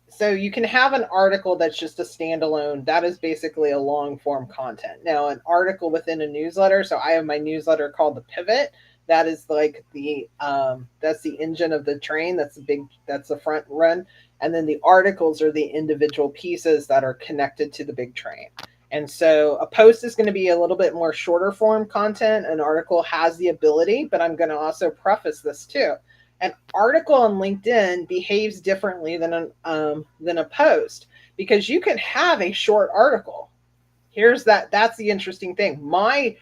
so you can have an article that's just a standalone. That is basically a long form content. Now, an article within a newsletter. So I have my newsletter called the Pivot. That is like that's the engine of the train. That's the front run. And then the articles are the individual pieces that are connected to the big train. And so a post is going to be a little bit more shorter form content. An article has the ability, but I'm going to also preface this too. An article on LinkedIn behaves differently than a post, because you can have a short article. That's the interesting thing. My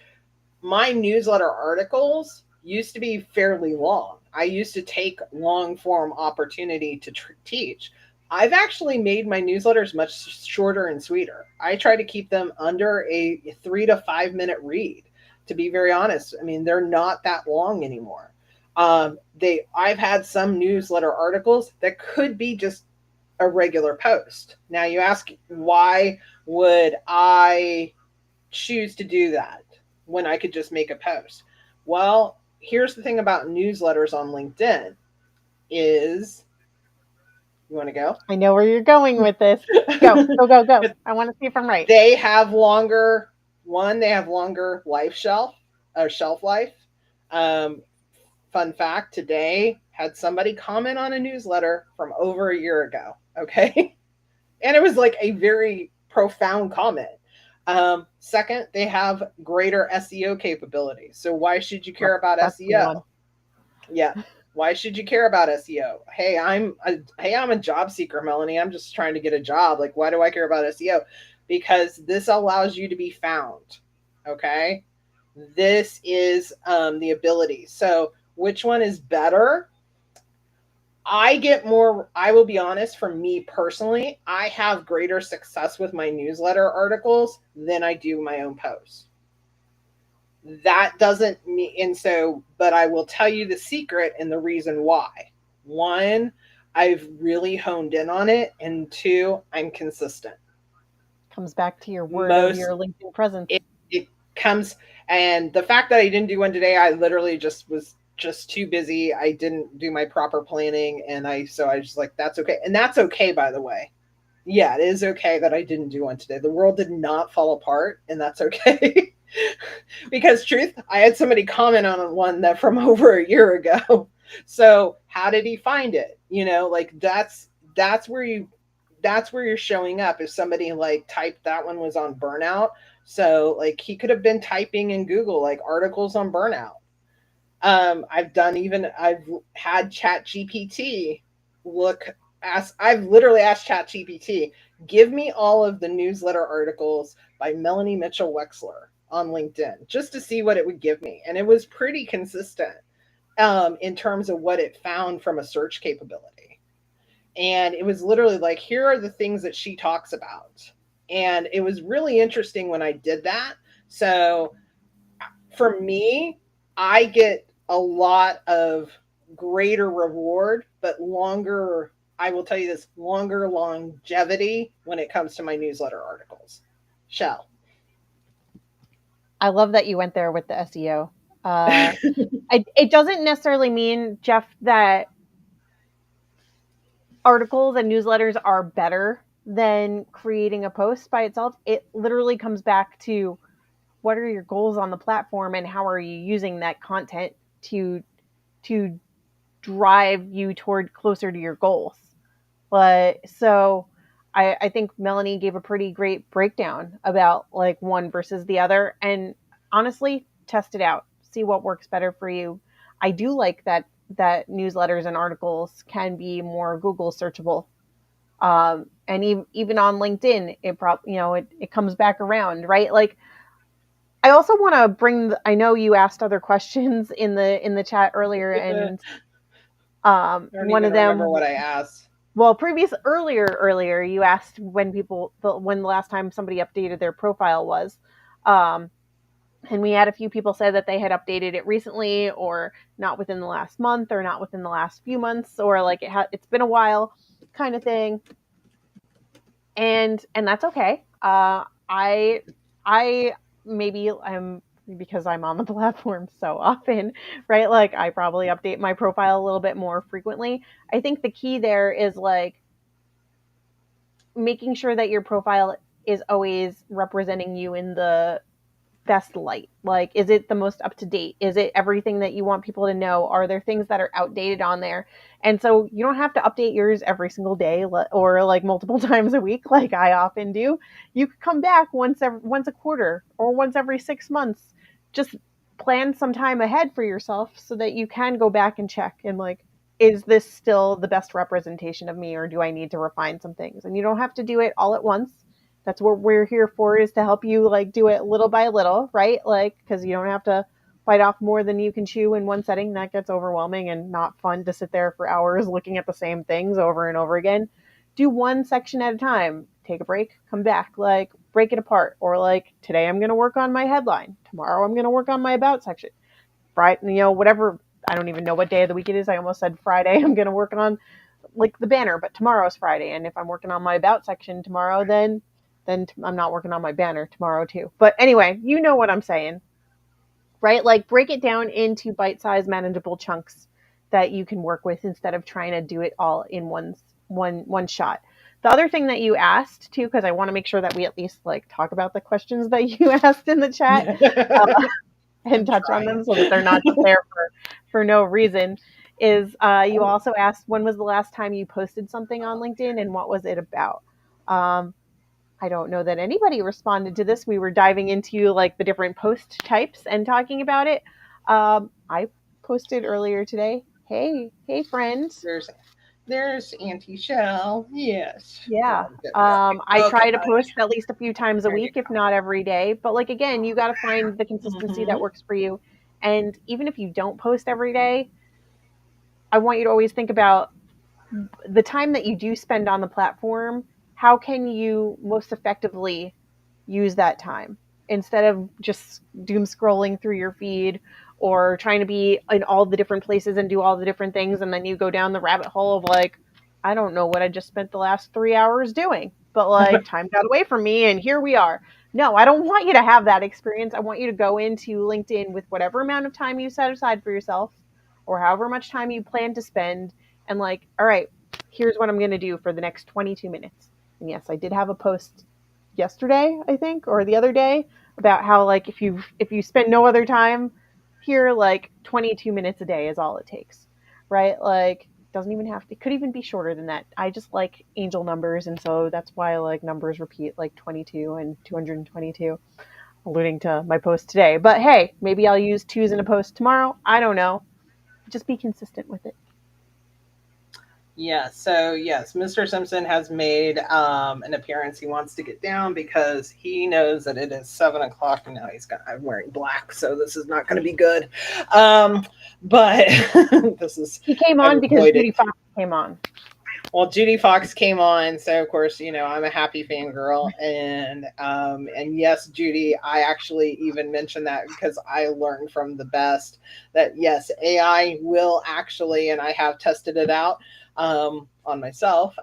newsletter articles used to be fairly long. I used to take long form opportunity to teach. I've actually made my newsletters much shorter and sweeter. I try to keep them under a 3 to 5 minute read. To be very honest, I mean, they're not that long anymore. I've had some newsletter articles that could be just a regular post. Now you ask, why would I choose to do that when I could just make a post? Well, here's the thing about newsletters on LinkedIn is, you want to go? I know where you're going with this. Go, go, go, go. I want to see if I'm right. They have longer, they have longer shelf life. Um, Fun fact, today had somebody comment on a newsletter from over a year ago. Okay. And it was like a very profound comment. Second, they have greater SEO capabilities. So why should you care about That's the one. SEO? Yeah. Why should you care about SEO? Hey, I'm a job seeker, Melanie. I'm just trying to get a job. Like, why do I care about SEO? Because this allows you to be found. Okay. This is the ability. So, which one is better? I get more, I will be honest, for me personally, I have greater success with my newsletter articles than I do my own posts. That doesn't mean, and so, but I will tell you the secret and the reason why. One, I've really honed in on it, and two, I'm consistent. Comes back to your word of Most your LinkedIn presence. it comes, and the fact that I didn't do one today, I literally just was just too busy. I didn't do my proper planning, and I just like, that's okay, and that's okay, by the way. Yeah, it is okay that I didn't do one today. The world did not fall apart, and that's okay. Because truth, I had somebody comment on one that from over a year ago. So how did he find it? Like that's where you that's where you're showing up. If somebody like typed that one was on burnout, so like he could have been typing in Google like articles on burnout. I've had Chat GPT look I've literally asked Chat GPT, give me all of the newsletter articles by Melanie Mitchell Wexler on LinkedIn just to see what it would give me. And it was pretty consistent in terms of what it found from a search capability. And it was literally like, here are the things that she talks about. And it was really interesting when I did that. So for me, I get a lot of greater reward, but longer, I will tell you this, longer longevity when it comes to my newsletter articles. Shell. I love that you went there with the SEO. It doesn't necessarily mean, Jeff, that articles and newsletters are better than creating a post by itself. It literally comes back to what are your goals on the platform and how are you using that content to drive you toward closer to your goals. But so I think Melanie gave a pretty great breakdown about like one versus the other. And honestly, test it out. See what works better for you. I do like that newsletters and articles can be more Google searchable. And even on LinkedIn, it comes back around, right? Like I also want to I know you asked other questions in the chat earlier, I and don't one even of remember them, what I asked. well, earlier you asked when the last time somebody updated their profile was, um, and we had a few people say that they had updated it recently, or not within the last month, or not within the last few months, or like it's been a while, kind of thing, and that's okay. I maybe I'm because I'm on the platform so often, right? Like I probably update my profile a little bit more frequently. I think the key there is like making sure that your profile is always representing you in the best light. Like, is it the most up to date? Is it everything that you want people to know? Are there things that are outdated on there? And so you don't have to update yours every single day or like multiple times a week, like I often do. You could come back once a quarter or once every 6 months. Just plan some time ahead for yourself so that you can go back and check and like, is this still the best representation of me or do I need to refine some things? And you don't have to do it all at once. That's what we're here for, is to help you like do it little by little, right? Like, because you don't have to bite off more than you can chew in one setting. That gets overwhelming and not fun to sit there for hours looking at the same things over and over again. Do one section at a time. Take a break, come back, like break it apart. Or like today I'm gonna work on my headline. Tomorrow I'm gonna work on my about section. Friday, whatever. I don't even know what day of the week it is. I almost said Friday. I'm gonna work on like the banner, but tomorrow's Friday. And if I'm working on my about section tomorrow, then I'm not working on my banner tomorrow too. But anyway, you know what I'm saying, right? Like break it down into bite-sized manageable chunks that you can work with instead of trying to do it all in one shot. The other thing that you asked too, because I want to make sure that we at least like talk about the questions that you asked in the chat, uh, and I'm touch on trying. them so that they're not just there for no reason, is you also asked when was the last time you posted something on LinkedIn and what was it about. Um, I don't know that anybody responded to this. We were diving into like the different post types and talking about it. I posted earlier today. Hey, hey, friend. There's Auntie Shell. Yes. Hold Yeah. on, get me up here. I Okay, try to buddy. post at least a few times a There you week, if not every day. But like again, you got to find the go. consistency that works for you. And even if you don't post every day, I want you to always think about the time that you do spend on the platform. How can you most effectively use that time instead of just doom scrolling through your feed or trying to be in all the different places and do all the different things, and then you go down the rabbit hole of like, I don't know what I just spent the last 3 hours doing, but like time got away from me and here we are. No, I don't want you to have that experience. I want you to go into LinkedIn with whatever amount of time you set aside for yourself or however much time you plan to spend, and like, all right, here's what I'm going to do for the next 22 minutes. And yes, I did have a post yesterday, I think, or the other day, about how like if you spend no other time here, like 22 minutes a day is all it takes, right? Like doesn't even have to, it could even be shorter than that. I just like angel numbers, and so that's why I like numbers repeat, like 22 and 222, alluding to my post today. But hey, maybe I'll use twos in a post tomorrow. I don't know. Just be consistent with it. Yeah, so yes, Mr. Simpson has made an appearance. He wants to get down because he knows that it is 7 o'clock and now I'm wearing black, so this is not going to be good. But this is, He came I've on because avoided. Judy Fox came on. Well, Judy Fox came on, so of course, I'm a happy fangirl, and yes, Judy, I actually even mentioned that because I learned from the best that yes, AI will actually, and I have tested it out on myself,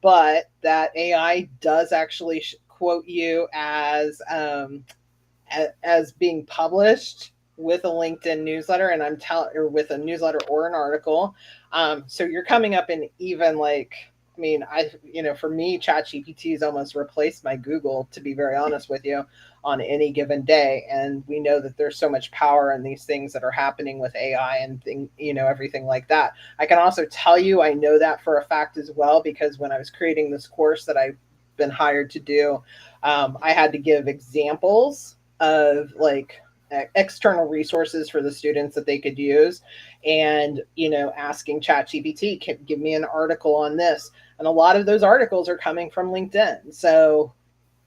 but that AI does actually quote you as being published with a LinkedIn newsletter, and I'm telling, or with a newsletter or an article. So you're coming up in even like, I mean, for me, ChatGPT has almost replaced my Google, to be very honest with you, on any given day. And we know that there's so much power in these things that are happening with AI and everything like that. I can also tell you, I know that for a fact as well, because when I was creating this course that I've been hired to do, I had to give examples of like external resources for the students that they could use, and asking ChatGPT, give me an article on this, and a lot of those articles are coming from LinkedIn. So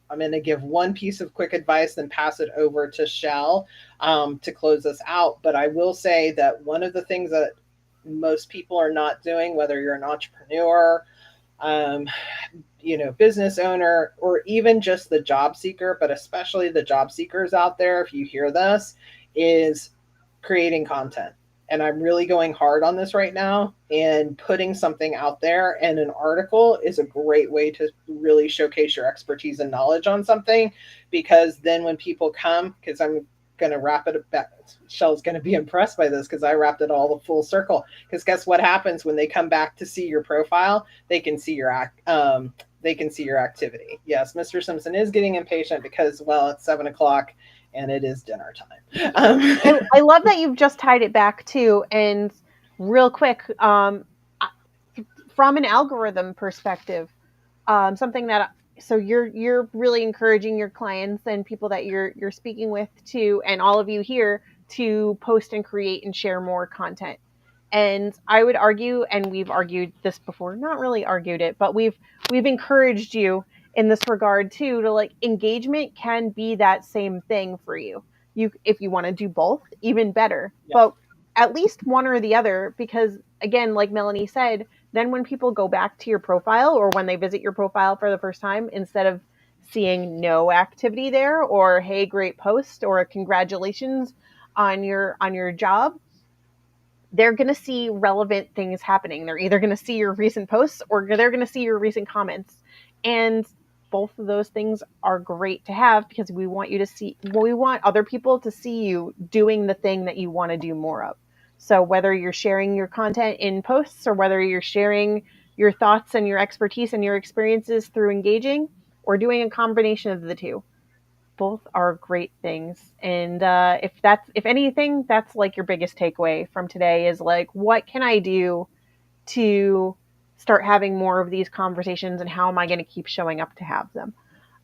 I'm going to give one piece of quick advice, then pass it over to Shell to close us out. But I will say that one of the things that most people are not doing, whether you're an entrepreneur, um, business owner, or even just the job seeker, but especially the job seekers out there, if you hear this, is creating content. And I'm really going hard on this right now, and putting something out there, and an article is a great way to really showcase your expertise and knowledge on something, because then when people come, because I'm going to wrap it back. Shell's going to be impressed by this because I wrapped it all the full circle. Because guess what happens when they come back to see your profile? They can see your activity. Yes, Mr. Simpson is getting impatient because, well, it's 7 o'clock and it is dinner time. I love that you've just tied it back too. And real quick, from an algorithm perspective, something that, so you're really encouraging your clients and people that you're speaking with to, and all of you here, to post and create and share more content. And I would argue, and we've argued this before, not really argued it, but we've encouraged you in this regard too, to like, engagement can be that same thing for you. You, if you want to do both, even better. Yeah. But at least one or the other, because again, like Melanie said, then when people go back to your profile, or when they visit your profile for the first time, instead of seeing no activity there, or hey, great post, or congratulations on your job, they're going to see relevant things happening. They're either going to see your recent posts, or they're going to see your recent comments. And both of those things are great to have, because we want you to see, well, we want other people to see you doing the thing that you want to do more of. So whether you're sharing your content in posts, or whether you're sharing your thoughts and your expertise and your experiences through engaging, or doing a combination of the two, both are great things. And if anything, that's like your biggest takeaway from today, is like, what can I do to start having more of these conversations, and how am I going to keep showing up to have them?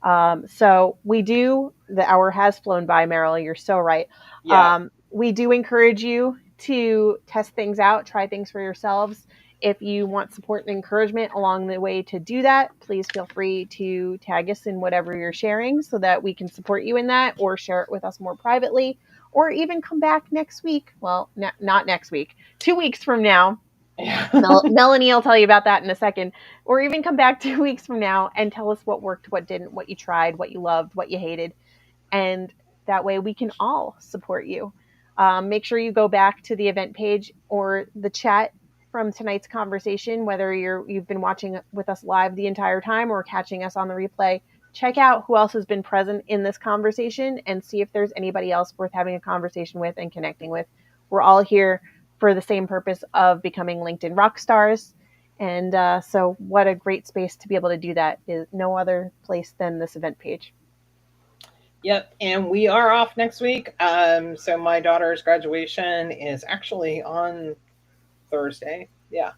So the hour has flown by, Meryl. You're so right. Yeah. We do encourage you to test things out, try things for yourselves. If you want support and encouragement along the way to do that, please feel free to tag us in whatever you're sharing so that we can support you in that, or share it with us more privately, or even come back next week. Well, not next week, 2 weeks from now. Yeah. Melanie will tell you about that in a second. Or even come back 2 weeks from now and tell us what worked, what didn't, what you tried, what you loved, what you hated. And that way we can all support you. Make sure you go back to the event page or the chat from tonight's conversation, whether you've been watching with us live the entire time or catching us on the replay. Check out who else has been present in this conversation and see if there's anybody else worth having a conversation with and connecting with. We're all here for the same purpose of becoming LinkedIn rock stars. And so, what a great space to be able to do that is no other place than this event page. Yep, and we are off next week. So my daughter's graduation is actually on Thursday. Yeah.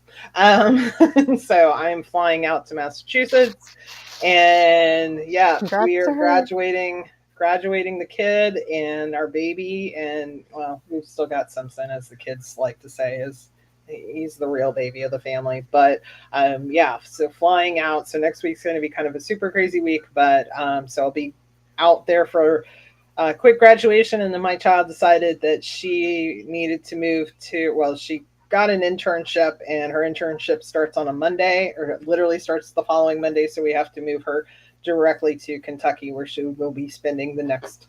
So I'm flying out to Massachusetts, and yeah, we Congrats are to her. graduating the kid and our baby, and well, we've still got Simpson, as the kids like to say, is he's the real baby of the family. But yeah, so flying out. So next week's going to be kind of a super crazy week, but so I'll be out there for a quick graduation, and then my child decided that she needed to move to, well, she got an internship, and her internship starts on a Monday, or it literally starts the following Monday, so we have to move her directly to Kentucky, where she will be spending the next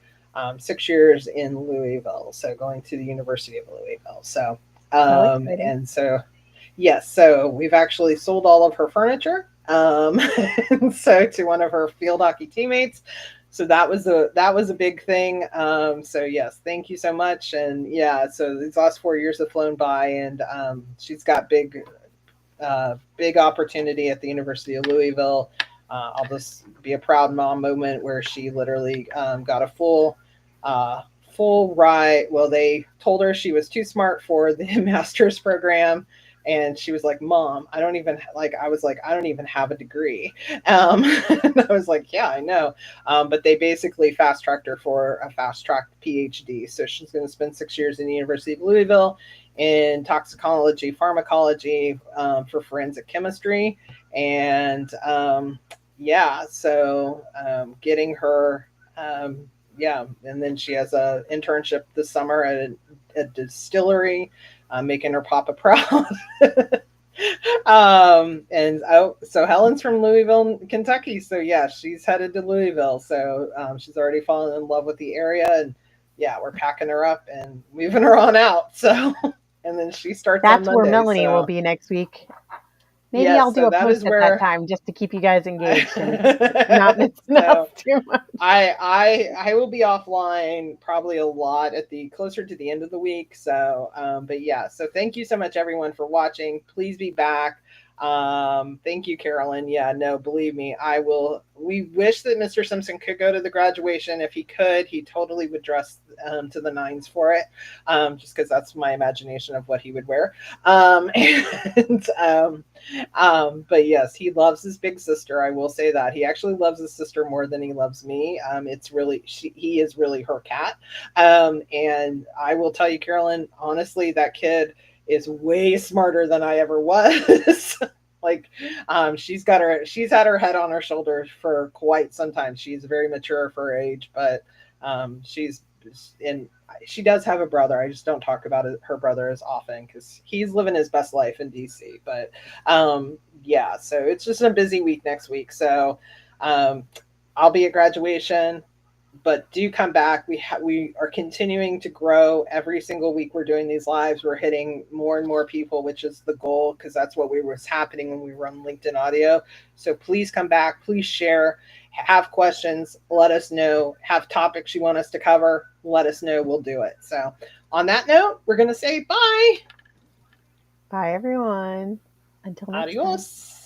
6 years in Louisville, so going to the University of Louisville. So So exciting. and so yes, so we've actually sold all of her furniture, so to one of her field hockey teammates. So that was a big thing. So yes, thank you so much. And yeah, so these last 4 years have flown by, and she's got big opportunity at the University of Louisville. I'll just be a proud mom moment where she literally got a full ride. Well, they told her she was too smart for the master's program, and she was like, "Mom, I don't even like." I was like, "I don't even have a degree." And I was like, "Yeah, I know," but they basically fast tracked her for a fast track PhD. So she's going to spend 6 years in the University of Louisville in toxicology, pharmacology, for forensic chemistry, and yeah, so getting her. Yeah, and then she has a internship this summer at a distillery, making her papa proud. And so Helen's from Louisville, Kentucky. So yeah, she's headed to Louisville. So she's already fallen in love with the area, and yeah, we're packing her up and moving her on out. So, and then she starts on That's where Monday. Melanie will So be next week. Maybe I'll yes, do so a that post is at that where. time just to keep you guys engaged and not mixing up So too much. I will be offline probably a lot at the closer to the end of the week. So but yeah, so thank you so much everyone for watching. Please be back. Thank you, Carolyn. Yeah, no, believe me, I will. We wish that Mr. Simpson could go to the graduation. If he could, he totally would dress to the nines for it, just because that's my imagination of what he would wear. And but yes, he loves his big sister. I will say that he actually loves his sister more than he loves me. It's really he is really her cat. And I will tell you, Carolyn, honestly, that kid is way smarter than I ever was. Like she's had her head on her shoulders for quite some time. She's very mature for her age, but she's in she does have a brother. I just don't talk about her brother as often because he's living his best life in DC. But yeah, so it's just a busy week next week. So um, I'll be at graduation, but do come back. We are continuing to grow every single week. We're doing these lives. We're hitting more and more people, which is the goal because that's what was happening when we were on LinkedIn Audio. So please come back. Please share. Have questions. Let us know. Have topics you want us to cover. Let us know. We'll do it. So on that note, we're going to say bye. Bye, everyone. Until next time. Adios.